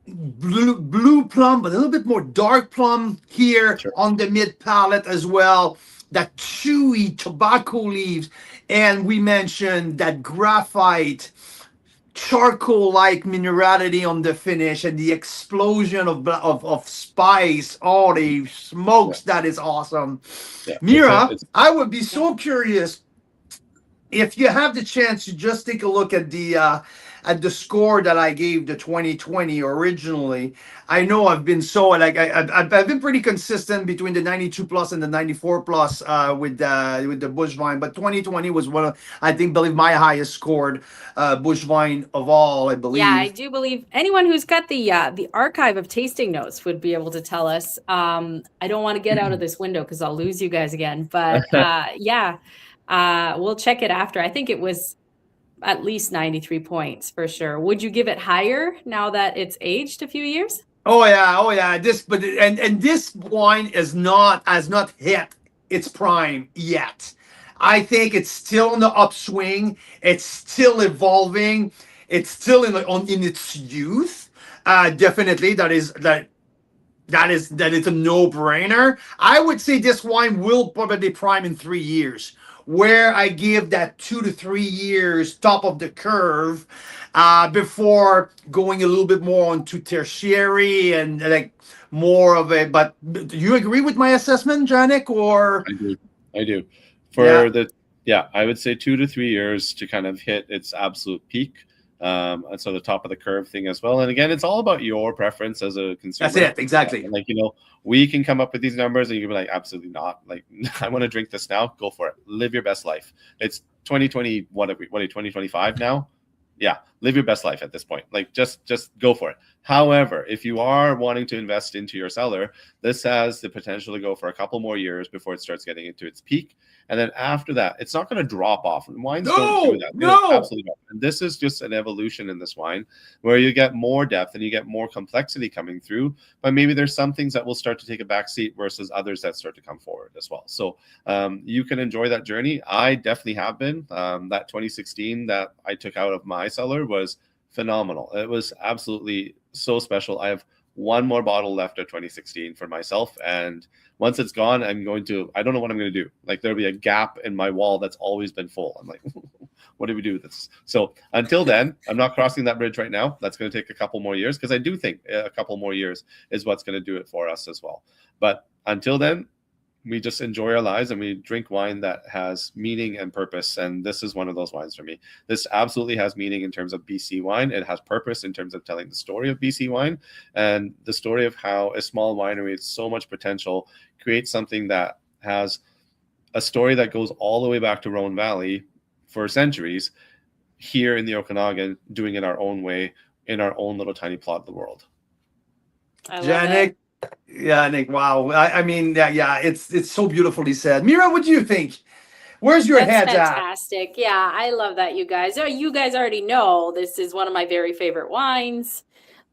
blue plum, but a little bit more dark plum here Sure. on the mid palate as well. That chewy tobacco leaves, and we mentioned that graphite charcoal-like minerality on the finish and the explosion of spice. Oh, the Yeah. smokes! That is awesome. Yeah. Mira, It's I would be Yeah. so curious if you have the chance to just take a look at the score that I gave the 2020 originally. I know I've been so like I've been pretty consistent between the 92 plus and the 94 plus with the Bush Vine, but 2020 was one of I think believe my highest scored Bush Vine of all, I Yeah, I believe. do believe anyone who's got the archive of tasting notes would be able to tell us. I don't want to get out of this window because I'll lose you guys again. But yeah, we'll check it after. I think it was at least 93 points for sure. Would you give it higher now that it's aged a few years? Oh yeah. And this wine has not hit its prime yet. I think it's still in the upswing. It's still evolving. It's still in its youth. Definitely, that is a no-brainer. I would say this wine will probably prime in 3 years, where I give that 2 to 3 years top of the curve before going a little bit more onto tertiary and like more of a. But do you agree with my assessment, Janik? Or I do. I do. yeah, For the Yeah, I would say 2 to 3 years to kind of hit its absolute peak. And so the top of the curve thing as well. And again, it's all about your preference as a that's consumer. it exactly. Like, we can come up with these numbers and you can be like, absolutely not. Like, I want to drink this now. Go for it. Live your best life. It's 2020. What are we 2025 now? Yeah, live your best life at this point. Like, just go for it. However, if you are wanting to invest into your cellar, this has the potential to go for a couple more years before it starts getting into its peak. And then after that, it's not going to drop off. Wines don't do that. They don't, No. absolutely not. And this is just an evolution in this wine where you get more depth and you get more complexity coming through. But maybe there's some things that will start to take a back seat versus others that start to come forward as well. So you can enjoy that journey. I definitely have been. That 2016 that I took out of my cellar was phenomenal. It was absolutely so special. I have one more bottle left of 2016 for myself, and once it's gone, I don't know what I'm going to do. Like, there'll be a gap in my wall that's always been full. I'm like, what do we do with this? So until then, I'm not crossing that bridge right now. That's going to take a couple more years, because I do think a couple more years is what's going to do it for us as well. But until then, we just enjoy our lives and we drink wine that has meaning and purpose. And this is one of those wines for me. This absolutely has meaning in terms of BC wine. It has purpose in terms of telling the story of BC wine and the story of how a small winery with so much potential creates something that has a story that goes all the way back to Rhone Valley for centuries here in the Okanagan, doing it our own way in our own little tiny plot of the world. I love Janik. it. Yeah, Nick. Wow. I mean, yeah. It's so beautifully said. Mira, what do you think? Where's your That's head at? fantastic. Yeah, I love that, you guys. Oh, you guys already know this is one of my very favorite wines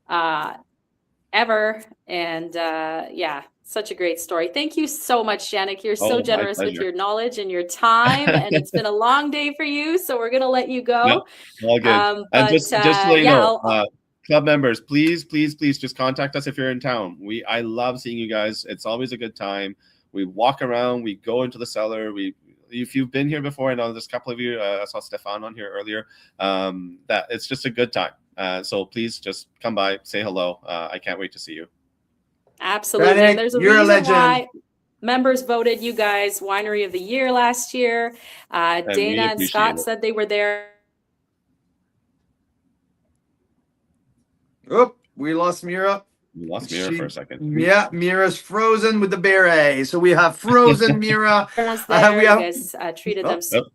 ever. And yeah, such a great story. Thank you so much, Janik. You're so Oh, my generous with pleasure. your knowledge and your time. And it's been a long day for you. So we're going to let you go. Yep, all good. And But just to let you yeah, know, club members, please just contact us if you're in town. I love seeing you guys. It's always a good time. We walk around, we go into the cellar. If you've been here before, I know there's a couple of you. I saw Stefan on here earlier. That it's just a good time. So please just come by, say hello. I can't wait to see you. absolutely. Janik, And there's a you're a reason legend. why members voted you guys Winery of the Year last year. we Dana and appreciate Scott it. said they were there. Oh, we lost Mira. We lost Mira for a second. Yeah, Mira's frozen with the beret. So we have frozen Mira. Was there. We You have guys treated Oh. them so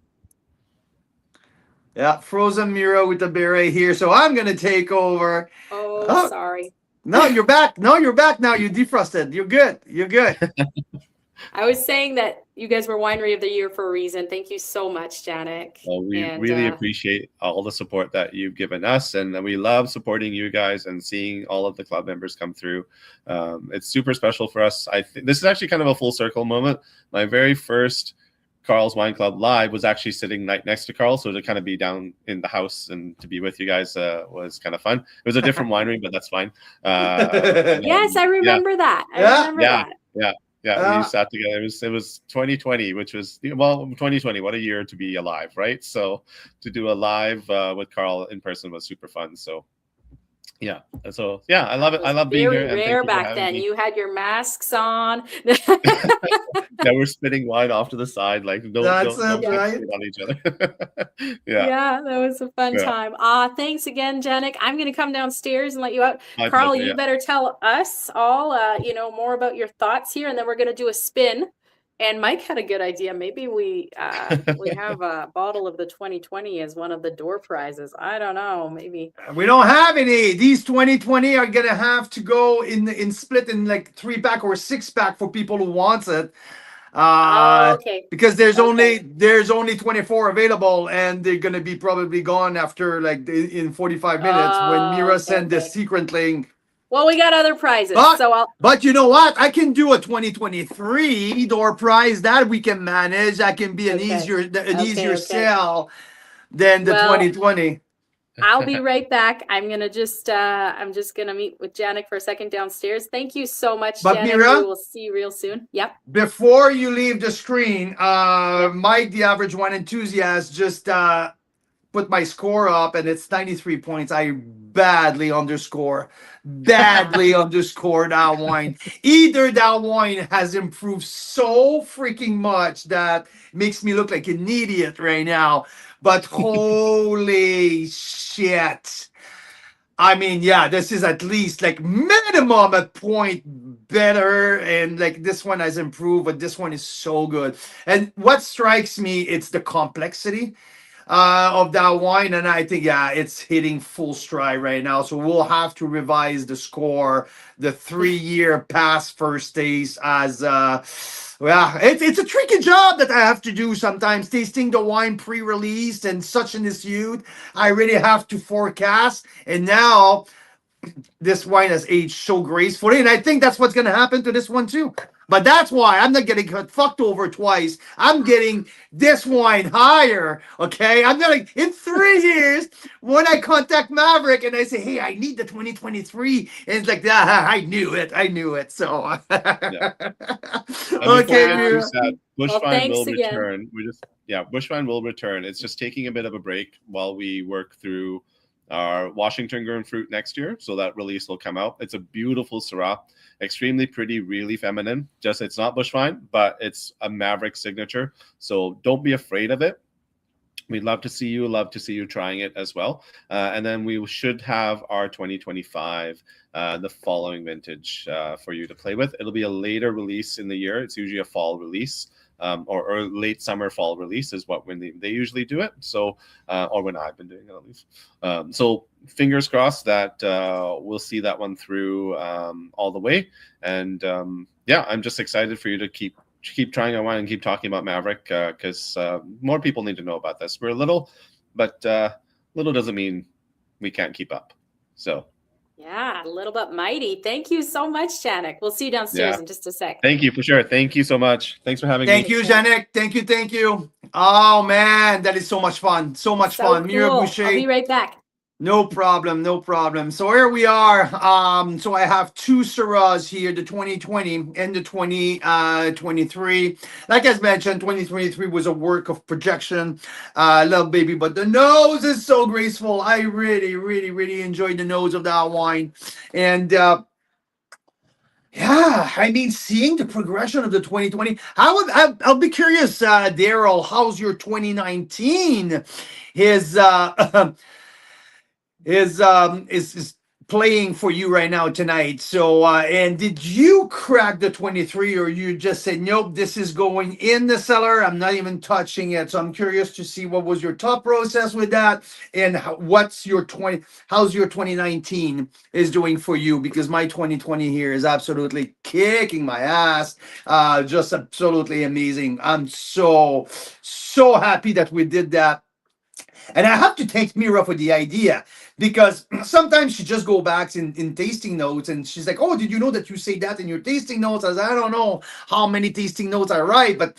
yeah, frozen Mira with the beret here. So I'm gonna take over. Oh. sorry. No, you're back. No, you're back now. You defrosted. You're good. You're good. I was saying that you guys were Winery of the Year for a reason. Thank you so much, Janik. Well, we And, really appreciate all the support that you've given us, and we love supporting you guys and seeing all of the club members come through. It's super special for us. I think this is actually kind of a full circle moment. My very first Carl's Wine Club live was actually sitting right next to Carl, so to kind of be down in the house and to be with you guys was kind of fun. It was a different winery, but that's fine. Yes, I remember that. I Yeah. remember Yeah, that. we sat together. It was 2020, which was 2020. What a year to be alive, right? So to do a live with Carl in person was super fun. So yeah, I love it. I love being here. Very rare back then. You had your masks on. Yeah, we're spitting wine off to the side, like don't Right? spit on each other. Yeah, that was a fun time. Thanks again, Janik. I'm gonna come downstairs and let you out. My Carl, pleasure, you better tell us all more about your thoughts here, and then we're gonna do a spin. And Mike had a good idea. Maybe we have a bottle of the 2020 as one of the door prizes. I don't know. Maybe We don't have any. These 2020 are gonna have to go in split in like 3-pack or 6-pack for people who wants it. okay. Because there's only 24 available, and they're gonna be probably gone after like in 45 minutes when Mira sent the secret link. Well, we got other prizes, But you know what? I can do a 2023 door prize that we can manage. That can be an easier sell than the 2020. I'll be right back. I'm just gonna meet with Janik for a second downstairs. Thank you so much, But Janik. Mira, We will see you real soon. Yep. Before you leave the screen, Mike, the average wine enthusiast, just put my score up, and it's 93 points. I badly underscored that wine. Either that wine has improved so freaking much that makes me look like an idiot right now, but holy shit. I mean, yeah, this is at least like minimum a point better, and like this one has improved, but this one is so good. And what strikes me, it's the complexity of that wine, and I think it's hitting full stride right now. So we'll have to revise the score, the 3-year past first taste, as it's a tricky job that I have to do sometimes, tasting the wine pre-released and such in this youth. I really have to forecast, and now this wine has aged so gracefully, and I think that's what's going to happen to this one too. But that's why I'm not getting fucked over twice. I'm getting this wine higher, okay? I'm gonna, in 3 years, when I contact Maverick and I say, hey, I need the 2023, and it's like, I knew it. So, okay. Bushvine will return. Bushvine will return. It's just taking a bit of a break while we work through our Washington Grown Fruit next year, so that release will come out. It's a beautiful Syrah, extremely pretty, really feminine. Just it's not Bushvine, but it's a Maverick signature. So don't be afraid of it. We'd love to see you trying it as well. And then we should have our 2025, the following vintage for you to play with. It'll be a later release in the year. It's usually a fall release. Or late summer, fall release is when they usually do it. So, or when I've been doing it at least. So fingers crossed that we'll see that one through all the way. And I'm just excited for you to keep trying our wine and keep talking about Maverick, because more people need to know about this. We're little, but little doesn't mean we can't keep up. So. Yeah, a little but mighty. Thank you so much, Janik. We'll see you downstairs in just a sec. Thank you, for sure. Thank you so much. Thanks for having me. Thank you, Janik. Thank you. Oh, man, that is so much fun. So much fun. Cool. Mira Boucher. I'll be right back. No problem. So here we are. So I have 2 Syrahs here, the 2020 and the 2023. Like I mentioned, 2023 was a work of projection. Love baby, but the nose is so graceful. I really enjoyed the nose of that wine. And I mean, seeing the progression of the 2020, I'll be curious, Daryl, how's your 2019? Is playing for you right now tonight. So and did you crack the 23, or you just said nope, this is going in the cellar, I'm not even touching it? So I'm curious to see what was your thought process with that, and how's your 2019 is doing for you, because my 2020 here is absolutely kicking my ass. Just absolutely amazing. I'm so happy that we did that. And I have to thank Mira for the idea, because sometimes she just go back in tasting notes and she's like, "Oh, did you know that you say that in your tasting notes?" I was like, "I don't know how many tasting notes I write, but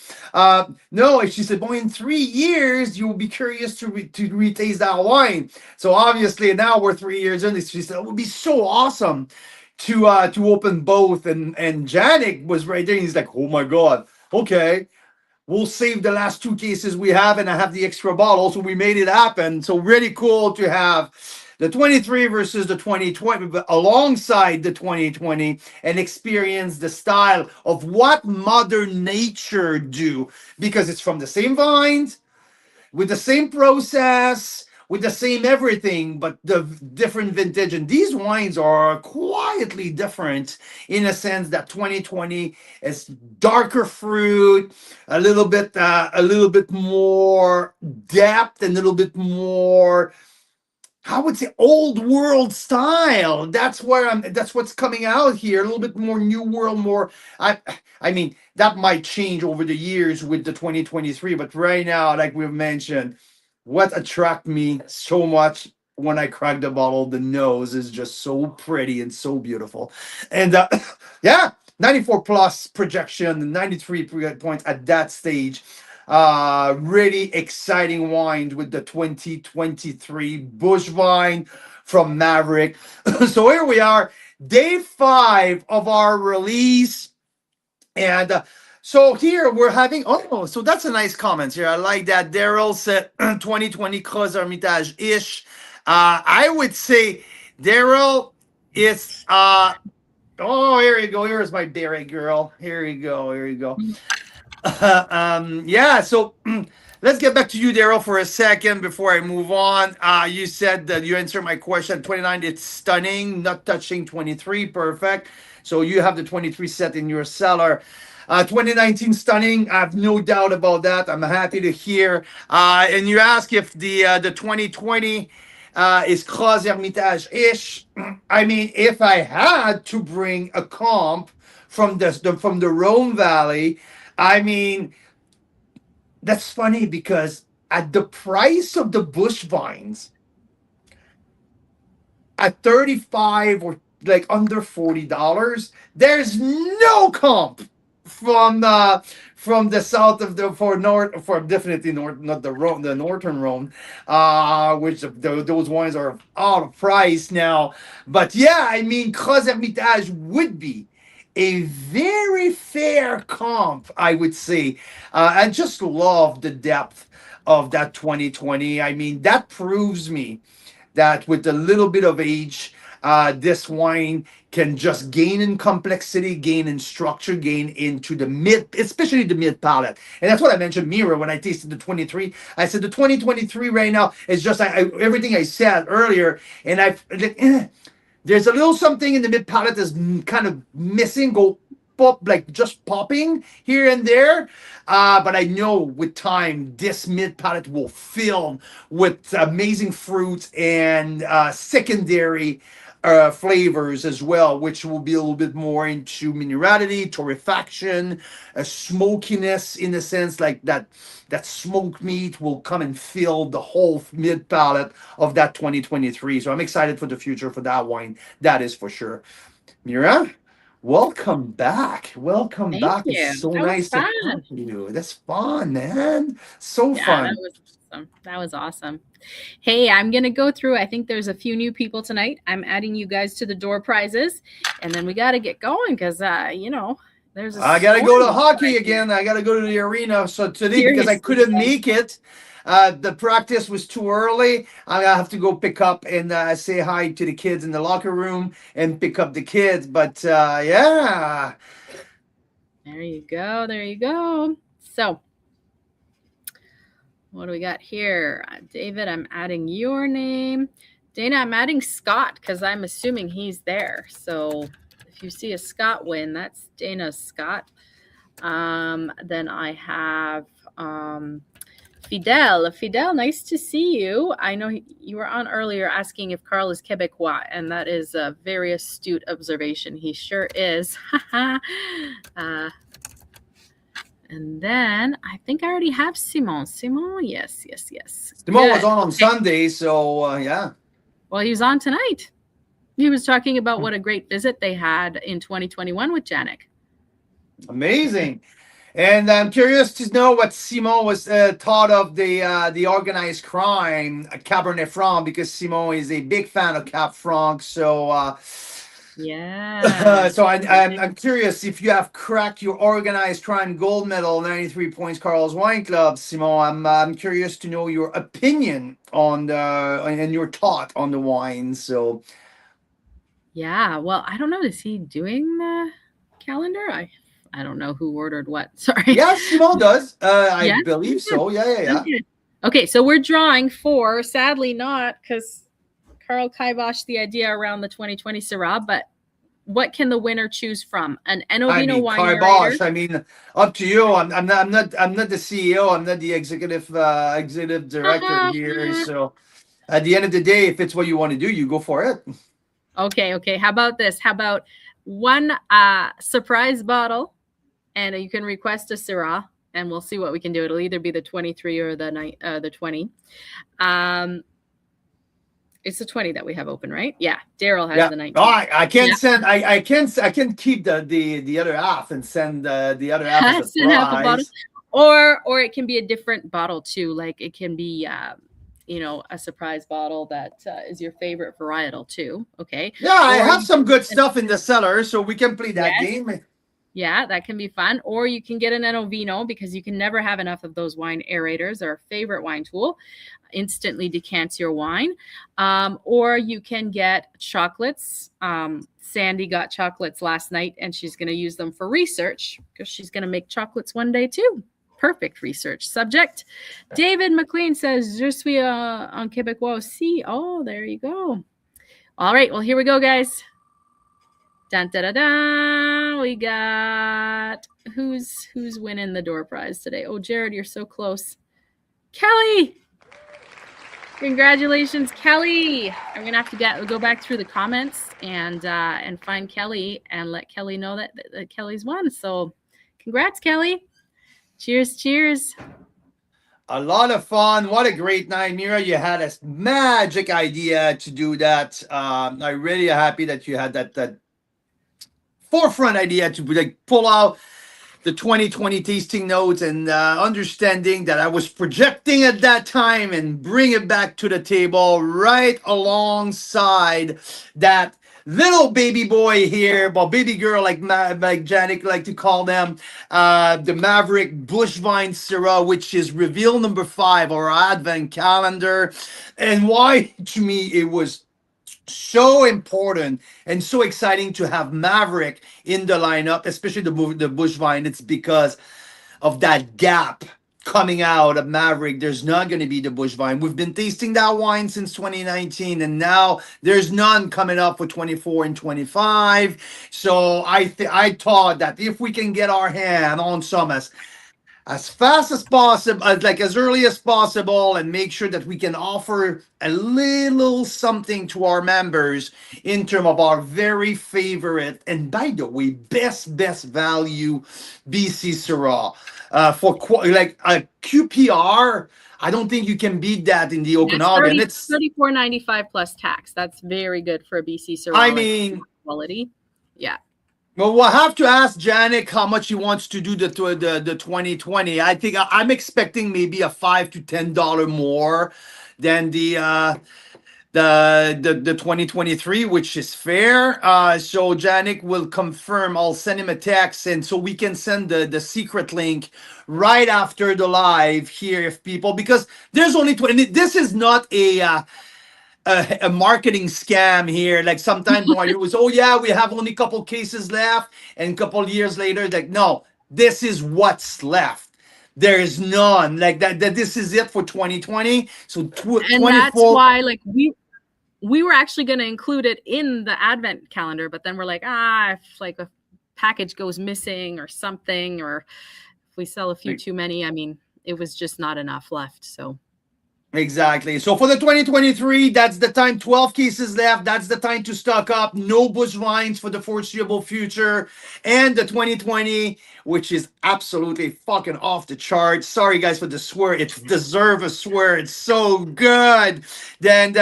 no." And she said, "Boy, in 3 years, you'll be curious to retaste that wine." So obviously now we're 3 years in. She said, "It would be so awesome to open both." And Janik was right there. And he's like, "Oh my God, okay. We'll save the last two cases we have, and I have the extra bottle." So we made it happen. So really cool to have the 23 versus the 2020, but alongside the 2020, and experience the style of what Mother Nature do, because it's from the same vines, with the same process, with the same everything, but the different vintage. And these wines are quietly different, in a sense that 2020 is darker fruit, a little bit more depth, and a little bit more, I would say, old world style. That's where I'm. That's what's coming out here. A little bit more new world, more. I. I mean, that might change over the years with the 2023, but right now, like we've mentioned, what attracted me so much when I cracked the bottle, the nose is just so pretty and so beautiful, and yeah, 94 plus projection, 93 points at that stage. Really exciting wines with the 2023 Bush Vine from Maverick. So here we are, day 5 of our release. And so here we're having, oh, so that's a nice comment here. I like that. Daryl said 2020 Cross Hermitage ish. I would say Daryl is, oh, here you go. Here's my berry girl. Here you go. Here you go. Yeah, so let's get back to you, Daryl, for a second before I move on. You said that you answered my question. 29, it's stunning, not touching 23, perfect. So you have the 23 set in your cellar. 2019 stunning. I have no doubt about that. I'm happy to hear. And you ask if the 2020 is Cross Hermitage ish. I mean, if I had to bring a comp from from the Rhone Valley, I mean, that's funny because at the price of the bush vines, at 35 or like under $40, there's no comp from the south of the for north, for definitely north, not the Rhone, the northern Rhone, which those wines are out of price now. But yeah, I mean, Cross Hermitage would be a very fair comp, I would say. I just love the depth of that 2020. I mean, that proves me that with a little bit of age, this wine can just gain in complexity, gain in structure, gain into the mid, especially the mid palate. And that's what I mentioned, Mira, when I tasted the 23. I said the 2023 right now is just everything I said earlier. And there's a little something in the mid palate that's kind of missing, go pop, like just popping here and there. But I know with time, this mid palate will fill with amazing fruits and secondary flavors as well, which will be a little bit more into minerality, torrefaction, smokiness, in a sense like that smoked meat will come and fill the whole mid palate of that 2023. So I'm excited for the future for that wine. That is for sure. Mira, welcome back. Welcome Thank back. you. It's so That was nice to fun. talk to you. That's fun, man. So Yeah, fun. that was awesome. That was awesome. Hey, I'm going to go through. I think there's a few new people tonight. I'm adding you guys to the door prizes, and then we got to get going because, there's a I gotta go to storm hockey outside again. I gotta go to the arena. So today, here. because I Seriously. couldn't make it, the practice was too early. I have to go pick up and say hi to the kids in the locker room and pick up the kids. But yeah. There you go. There you go. So, what do we got here? David, I'm adding your name. Dana, I'm adding Scott because I'm assuming he's there. So, if you see a Scott win, that's Dana Scott. Then I have Fidel. Fidel, nice to see you. I know you were on earlier asking if Carl is Quebecois, and that is a very astute observation. He sure is. And then I think I already have Simon. Simon, yes. Simon was Good. on Sunday, so yeah. Well, he was on tonight. He was talking about what a great visit they had in 2021 with Janik. Amazing. And I'm curious to know what Simon was thought of the organized crime Cabernet Franc, because Simon is a big fan of Cab Franc. So Yeah. so I'm curious if you have cracked your organized crime gold medal, 93 points, Carl's Wine Club, Simon. I'm curious to know your opinion on the and your thought on the wine. So Yeah. Well, I don't know. Is he doing the calendar? I don't know who ordered what. Sorry. yes, Simon does. I Yeah? believe so. Yeah. Okay, so we're drawing for, sadly not, because Carl kiboshed the idea around the 2020 Syrah, but what can the winner choose from? An Enovino wine kibosh. narrator? I mean, up to you. I'm not the CEO. I'm not the executive director here. So at the end of the day, if it's what you want to do, you go for it. Okay. How about this? How about one surprise bottle, and you can request a Syrah, and we'll see what we can do. It'll either be the 23 or the 20. It's the 20 that we have open, right? Yeah. Daryl has the 19. Oh, I can't send. I can keep the other half and send the other half as a Send half a bottle. prize. Or it can be a different bottle too. Like it can be a surprise bottle that is your favorite varietal too. Okay. Yeah, I have some good stuff in the cellar, so we can play that game. Yeah, that can be fun. Or you can get an Enovino, because you can never have enough of those wine aerators, our favorite wine tool. Instantly decants your wine. Or you can get chocolates. Sandy got chocolates last night, and she's going to use them for research, because she's going to make chocolates one day too. Perfect research subject. David McLean says, Je suis en Québécois aussi. Oh, there you go. All right, well, here we go, guys. Dun, da, da, da. We got who's winning the door prize today? Oh, Jared, you're so close. Kelly, congratulations, Kelly. I'm gonna have to go back through the comments and find Kelly and let Kelly know that Kelly's won. So, congrats, Kelly. Cheers. A lot of fun. What a great night, Mira. You had a magic idea to do that. I'm really happy that you had that forefront idea to pull out the 2020 tasting notes and understanding that I was projecting at that time and bring it back to the table right alongside that little baby boy here, well, baby girl, like Janik like to call them, the Maverick Bushvine Syrah, which is reveal number 5 of our advent calendar. And why, to me, it was so important and so exciting to have Maverick in the lineup, especially the Bushvine. It's because of that gap coming out of Maverick. There's not going to be the Bushvine. We've been tasting that wine since 2019, and now there's none coming up for 24 and 25. So I thought that if we can get our hand on some as fast as possible, as early as possible, and make sure that we can offer a little something to our members in terms of our very favorite, and by the way, best value BC Syrah. For like a QPR, I don't think you can beat that in the Okanagan. It's $34.95 plus tax. That's very good for a BC Syrah. I mean, quality. Yeah. Well, we'll have to ask Janik how much he wants to do the 2020. I think I'm expecting maybe a $5 to $10 more than the 2023, which is fair. So Janik will confirm. I'll send him a text, and so we can send the secret link right after the live here, if people, because there's only 20. This is not a marketing scam here. Like sometimes when it was, oh yeah, we have only a couple cases left, and a couple years later, like, no, this is what's left. There is none like that. This is it for 2020. So and that's why, like, we were actually going to include it in the advent calendar, but then we're like, if like a package goes missing or something, or if we sell a few too many, I mean, it was just not enough left. So. Exactly. So for the 2023, that's the time. 12 cases left. That's the time to stock up. No bush wines for the foreseeable future. And the 2020, which is absolutely fucking off the charts. Sorry guys for the swear. It deserves a swear. It's so good. Then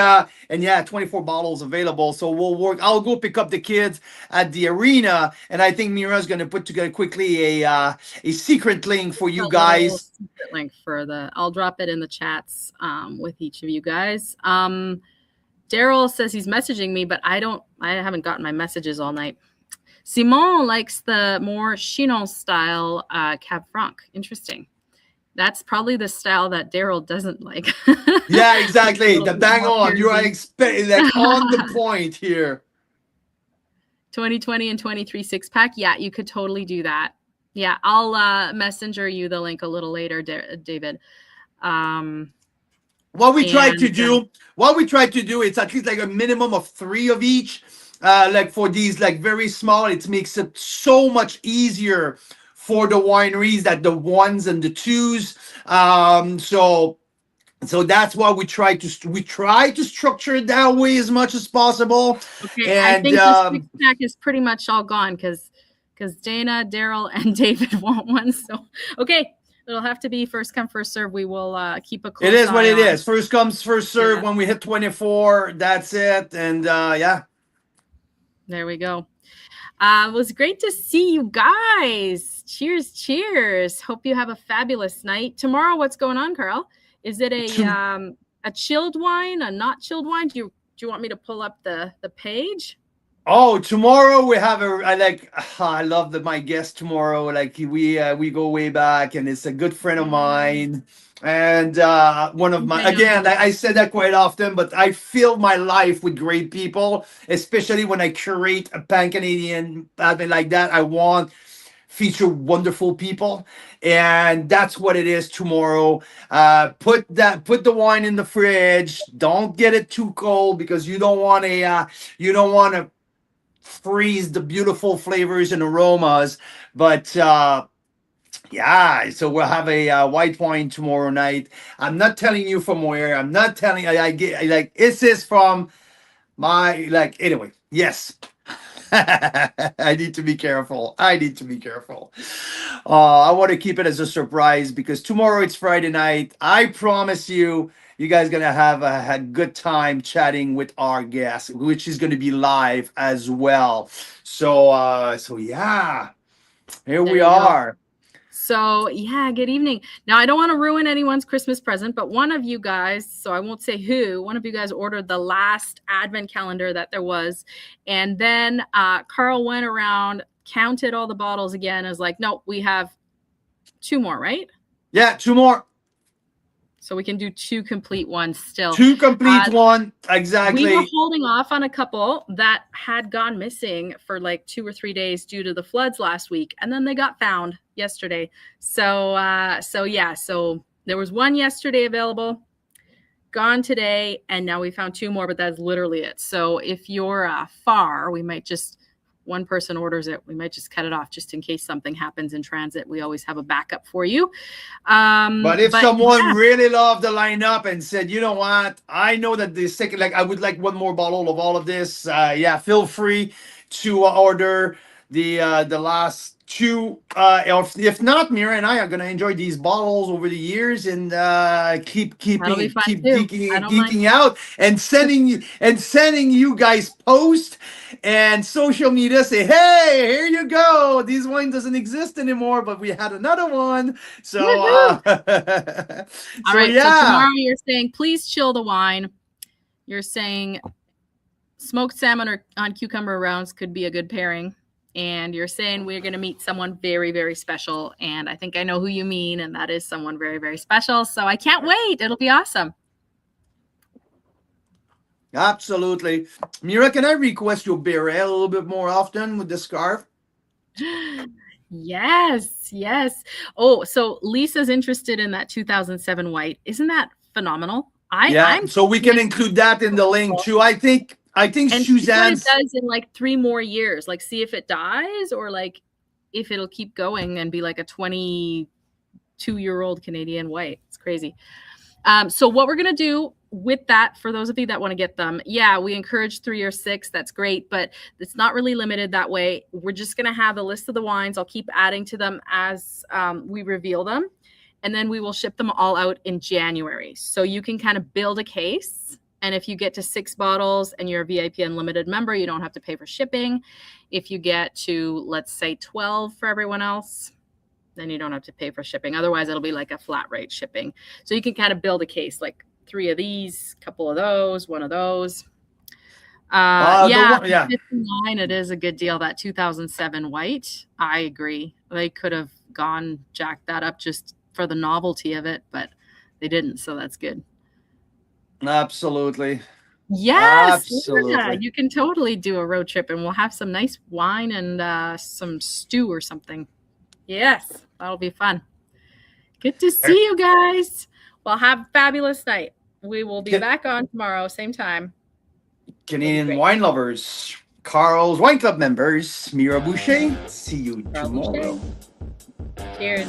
and yeah, 24 bottles available. So we'll work. I'll go pick up the kids at the arena, and I think Mira's gonna put together quickly a secret link for you A little guys. secret link for I'll drop it in the chats with each of you guys. Daryl says he's messaging me, but I haven't gotten my messages all night. Simon likes the more Chinon style Cab Franc. Interesting. That's probably the style that Daryl doesn't like. Yeah, exactly. The bang more on. You are crazy. like on the point here. 2020 and 23 6-pack. Yeah, you could totally do that. Yeah, I'll messenger you the link a little later, David. What we try to do, it's at least like a minimum of 3 of each. Like for these like very small, it makes it so much easier for the wineries that the 1s and the 2s. So that's why we try to structure it that way as much as possible. Okay, And I think the 6-pack is pretty much all gone because Dana, Daryl, and David want one. So okay, it'll have to be first come, first serve. We will keep a close eye. It is what it on. is. First comes, first serve. Yeah. When we hit 24, that's it. And yeah. There we go. It was great to see you guys. Cheers, cheers. Hope you have a fabulous night. Tomorrow, what's going on, Carl? Is it a chilled wine, a not chilled wine? Do you want me to pull up the page? Oh, tomorrow we have I love my guest tomorrow. Like we go way back, and it's a good friend of mine. And one of my, again, I said that quite often, but I fill my life with great people, especially when I curate a pan-Canadian admin like that. I want feature wonderful people, and that's what it is tomorrow. Put the wine in the fridge. Don't get it too cold because you don't want to freeze the beautiful flavors and aromas. But yeah, so we'll have a white wine tomorrow night. I'm not telling you from where. I'm not telling. I get like this is from my anyway. Yes. I need to be careful. I want to keep it as a surprise because tomorrow it's Friday night. I promise you, you guys gonna have a good time chatting with our guest, which is gonna be live as well. So yeah, here we are. So yeah, good evening. Now I don't want to ruin anyone's Christmas present, but one of you guys, so I won't say who, one of you guys ordered the last advent calendar that there was. And then Carl went around, counted all the bottles again. I was like, no, we have 2 more, right? Yeah, 2 more. So we can do 2 complete ones still. 2 complete one, exactly. We were holding off on a couple that had gone missing for like 2 or 3 days due to the floods last week, and then they got found yesterday. So yeah, so there was 1 yesterday available, gone today, and now we found 2 more, but that's literally it. So if you're far, we might just, one person orders it, we might just cut it off just in case something happens in transit. We always have a backup for you. But if someone really loved the lineup and said, you know what, I know that the second, I would like 1 more bottle of all of this. Yeah, feel free to order the last 2. If not, Mira and I are gonna enjoy these bottles over the years and keep geeking out and sending you guys posts and social media say, hey, here you go, this wine doesn't exist anymore, but we had another one. So all right, yeah. so tomorrow you're saying please chill the wine. You're saying smoked salmon on cucumber rounds could be a good pairing. And you're saying we're going to meet someone very, very special. And I think I know who you mean. And that is someone very, very special. So I can't wait. It'll be awesome. Absolutely. Mira, can I request your beret a little bit more often with the scarf? Yes. Oh, so Lisa's interested in that 2007 white. Isn't that phenomenal? So we can include that in the link too. I think and Suzanne does in like 3 more years, like see if it dies or like if it'll keep going and be like a 22-year-old Canadian white. It's crazy. So what we're going to do with that, for those of you that want to get them, yeah, we encourage 3 or 6. That's great, but it's not really limited that way. We're just going to have a list of the wines. I'll keep adding to them as we reveal them. And then we will ship them all out in January. So you can kind of build a case. And if you get to 6 bottles and you're a VIP Unlimited member, you don't have to pay for shipping. If you get to, let's say, 12 for everyone else, then you don't have to pay for shipping. Otherwise, it'll be like a flat rate shipping. So you can kind of build a case, like 3 of these, couple of those, 1 of those. Yeah, 59, it is a good deal. That 2007 white, I agree. They could have jacked that up just for the novelty of it, but they didn't, so that's good. Absolutely. Yes, Absolutely. yeah, you can totally do a road trip, and we'll have some nice wine and some stew or something. Yes, that'll be fun. Good to see you guys. Well, have a fabulous night. We will be back on tomorrow, same time. Canadian wine lovers, Carl's Wine Club members, Mira Boucher. See you tomorrow. Cheers.